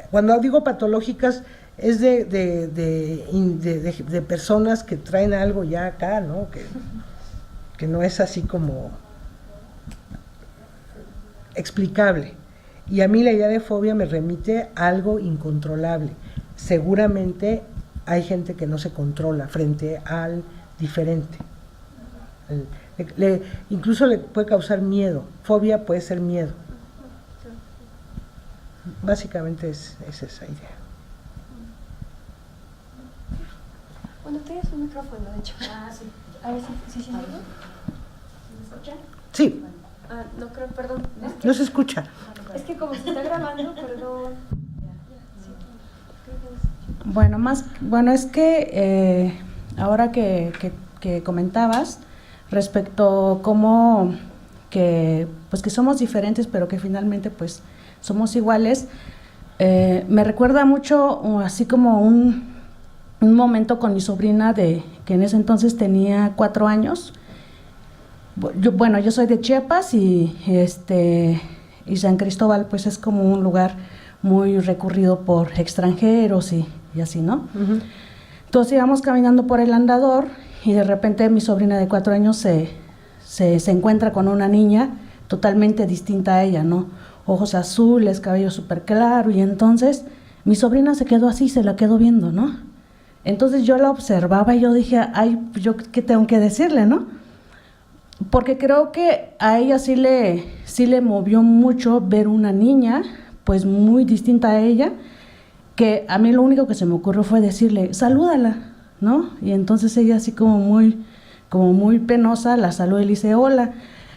cuando digo patológicas es de personas que traen algo ya acá, ¿no? Que no es así como explicable. Y a mí la idea de fobia me remite a algo incontrolable. Seguramente hay gente que no se controla frente al diferente. Incluso le puede causar miedo. Fobia puede ser miedo. Básicamente es esa idea. Bueno, tienes un micrófono, de hecho. Sí. A ver si ¿me escucha? Sí. No creo, perdón. No se escucha. Es que como se está grabando, perdón. Sí, creo Bueno, es que ahora que comentabas respecto cómo que somos diferentes, pero que finalmente pues somos iguales, me recuerda mucho así como un momento con mi sobrina que en ese entonces tenía 4 años. Yo soy de Chiapas y San Cristóbal pues es como un lugar muy recurrido por extranjeros y así, ¿no? Uh-huh. Entonces íbamos caminando por el andador y de repente mi sobrina de 4 años se encuentra con una niña totalmente distinta a ella, ¿no? Ojos azules, cabello súper claro, y entonces mi sobrina se quedó así, se la quedó viendo, ¿no? Entonces yo la observaba y yo dije, ay, ¿yo qué tengo que decirle, no? Porque creo que a ella sí le movió mucho ver una niña, pues muy distinta a ella, que a mí lo único que se me ocurrió fue decirle, salúdala, ¿no? Y entonces ella así como muy penosa, la saludó y le dice, hola.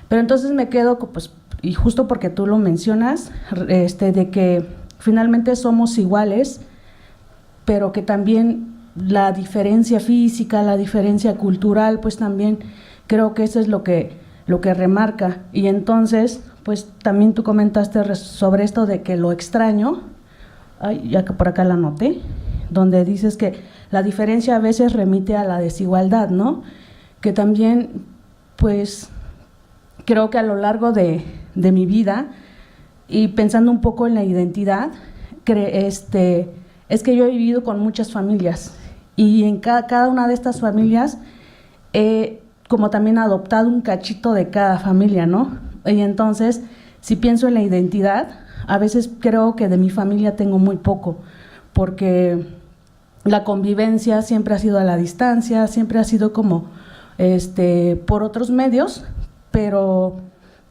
Pero entonces me quedo, pues, y justo porque tú lo mencionas, de que finalmente somos iguales, pero que también la diferencia física, la diferencia cultural, pues también creo que eso es lo que remarca. Y entonces, pues también tú comentaste sobre esto de que lo extraño, ya que por acá la anoté, donde dices que la diferencia a veces remite a la desigualdad, ¿no? Que también, pues, creo que a lo largo de mi vida, y pensando un poco en la identidad, es que yo he vivido con muchas familias, y en cada una de estas familias como también adoptado un cachito de cada familia, ¿no? Y entonces, si pienso en la identidad, a veces creo que de mi familia tengo muy poco, porque la convivencia siempre ha sido a la distancia, siempre ha sido como por otros medios, pero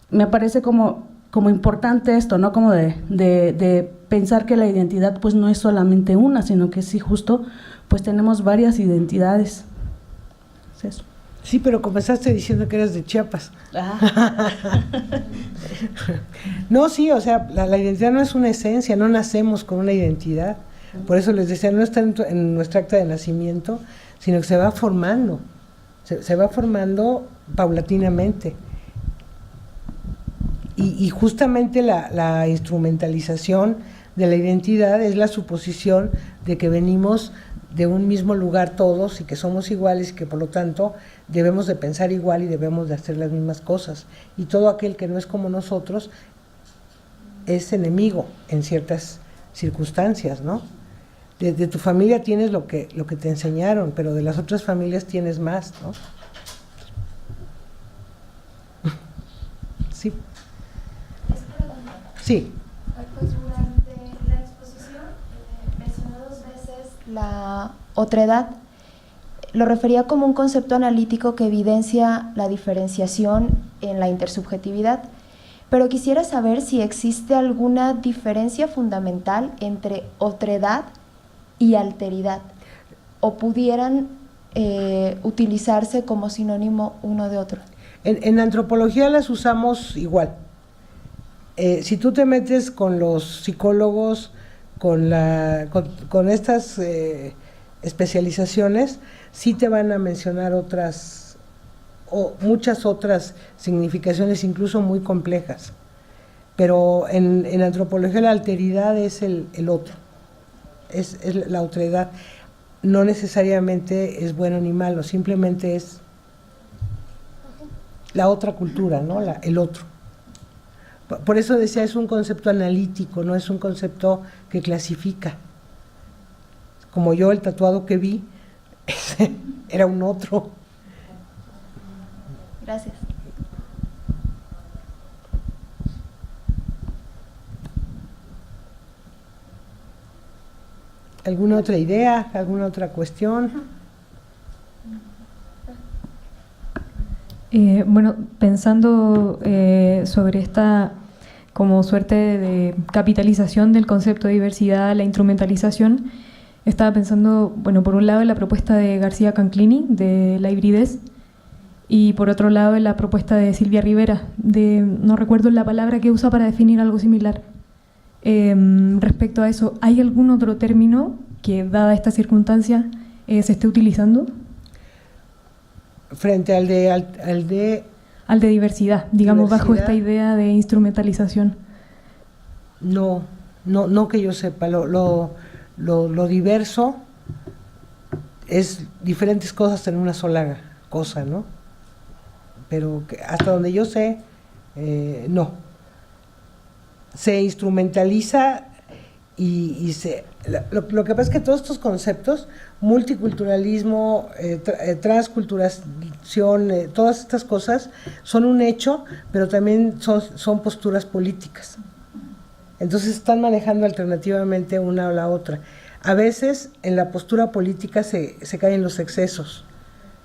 me parece como importante esto, ¿no? Como de pensar que la identidad pues no es solamente una, sino que sí justo pues tenemos varias identidades. Es eso. Sí, pero comenzaste diciendo que eres de Chiapas. No, sí, o sea, la identidad no es una esencia, no nacemos con una identidad. Por eso les decía, no está en nuestra acta de nacimiento, sino que se va formando, se va formando paulatinamente. Y justamente la instrumentalización de la identidad es la suposición de que venimos de un mismo lugar todos y que somos iguales y que por lo tanto debemos de pensar igual y debemos de hacer las mismas cosas. Y todo aquel que no es como nosotros es enemigo en ciertas circunstancias, ¿no? De tu familia tienes lo que te enseñaron, pero de las otras familias tienes más, ¿no? Sí. Sí. Pues durante la exposición mencionó 2 veces la otredad. Lo refería como un concepto analítico que evidencia la diferenciación en la intersubjetividad, pero quisiera saber si existe alguna diferencia fundamental entre otredad y alteridad, o pudieran utilizarse como sinónimo uno de otro. En antropología las usamos igual. Si tú te metes con los psicólogos, con estas especializaciones, sí te van a mencionar otras, o muchas otras significaciones, incluso muy complejas. Pero en antropología la alteridad es el otro, es la otredad. No necesariamente es bueno ni malo, simplemente es la otra cultura, ¿no? El otro. Por eso decía, es un concepto analítico, no es un concepto que clasifica. Como yo, el tatuado que vi, era un otro. Gracias. ¿Alguna otra idea? ¿Alguna otra cuestión? Bueno, pensando sobre esta como suerte de capitalización del concepto de diversidad, la instrumentalización, estaba pensando, bueno, por un lado en la propuesta de García Canclini, de la hibridez, y por otro lado en la propuesta de Silvia Rivera, no recuerdo la palabra que usa para definir algo similar. Respecto a eso, ¿hay algún otro término que dada esta circunstancia se esté utilizando? Frente al de Al de diversidad, digamos, bajo Diversidad. esta idea de instrumentalización. no que yo sepa, lo diverso es diferentes cosas en una sola cosa, ¿no? Pero hasta donde yo sé, no. Se instrumentaliza y lo que pasa es que todos estos conceptos, multiculturalismo, transculturación, todas estas cosas son un hecho, pero también son posturas políticas. Entonces están manejando alternativamente una o la otra. A veces en la postura política se caen los excesos,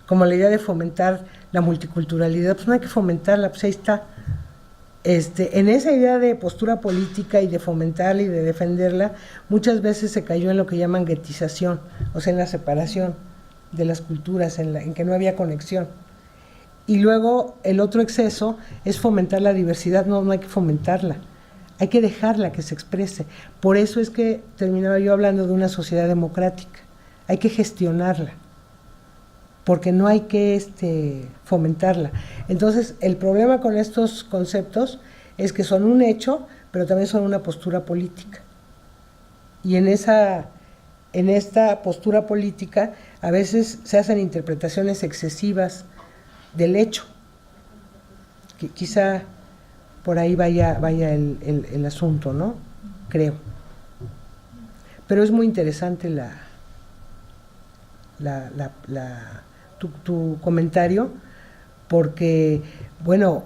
como la idea de fomentar la multiculturalidad. Pues no hay que fomentarla, pues ahí está. En esa idea de postura política y de fomentarla y de defenderla, muchas veces se cayó en lo que llaman guetización, o sea, en la separación de las culturas, en que no había conexión. Y luego el otro exceso es fomentar la diversidad. No hay que fomentarla, hay que dejarla que se exprese. Por eso es que terminaba yo hablando de una sociedad democrática, hay que gestionarla, porque no hay que fomentarla. Entonces, el problema con estos conceptos es que son un hecho, pero también son una postura política. Y en esta postura política a veces se hacen interpretaciones excesivas del hecho. Quizá por ahí vaya el asunto, ¿no? Creo. Pero es muy interesante tu comentario, porque, bueno,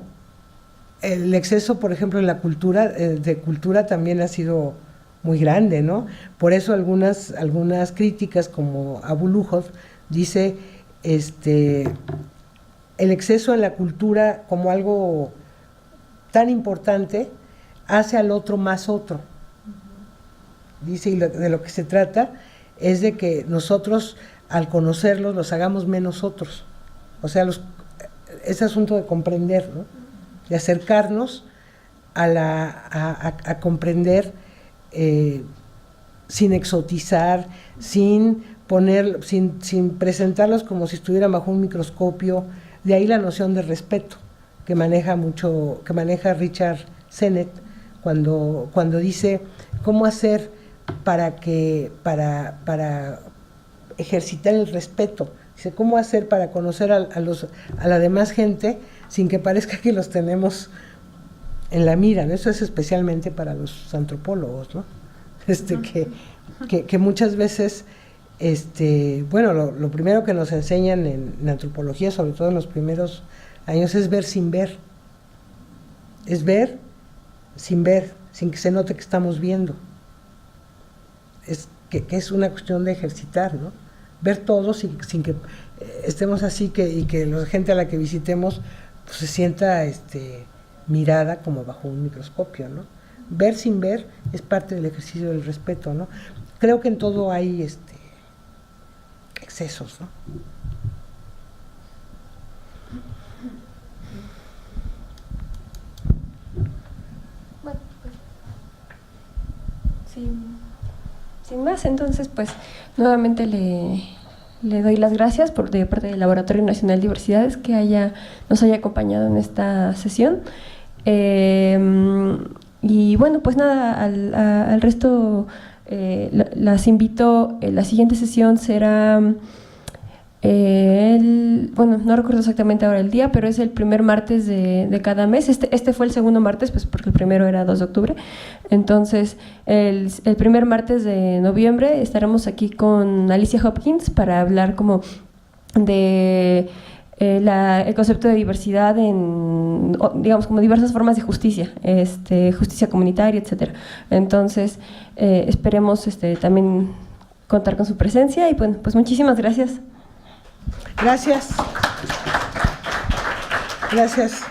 el exceso, por ejemplo, en la cultura, de cultura también ha sido muy grande, ¿no? Por eso algunas críticas, como Abu Lujoz dice, el exceso en la cultura como algo tan importante hace al otro más otro. Dice, y de lo que se trata es de que nosotros, al conocerlos, los hagamos menos otros. O sea, ese asunto de comprender, ¿no? De acercarnos a comprender sin exotizar, sin presentarlos como si estuvieran bajo un microscopio. De ahí la noción de respeto que maneja Richard Sennett cuando dice cómo hacer para ejercitar el respeto. Dice, ¿cómo hacer para conocer a la demás gente sin que parezca que los tenemos en la mira, ¿no? Eso es especialmente para los antropólogos, ¿no? Que muchas veces, bueno, lo primero que nos enseñan en antropología, sobre todo en los primeros años, es ver sin ver. Es ver, sin que se note que estamos viendo. Que es una cuestión de ejercitar, ¿no? Ver todo sin que estemos así y que la gente a la que visitemos pues, se sienta mirada como bajo un microscopio, ¿no? Ver sin ver es parte del ejercicio del respeto, ¿no? Creo que en todo hay excesos, ¿no? Bueno, pues, sin más, entonces, pues, nuevamente le doy las gracias de parte del Laboratorio Nacional de Diversidades que nos haya acompañado en esta sesión. Y bueno, pues nada, al resto las invito. La siguiente sesión será bueno, no recuerdo exactamente ahora el día, pero es el primer martes de cada mes. Este fue el segundo martes, pues porque el primero era 2 de octubre. Entonces, el primer martes de noviembre estaremos aquí con Alicia Hopkins para hablar como de el concepto de diversidad digamos, como diversas formas de justicia, justicia comunitaria, etcétera. Entonces, esperemos también contar con su presencia y bueno, pues muchísimas gracias. Gracias. Gracias.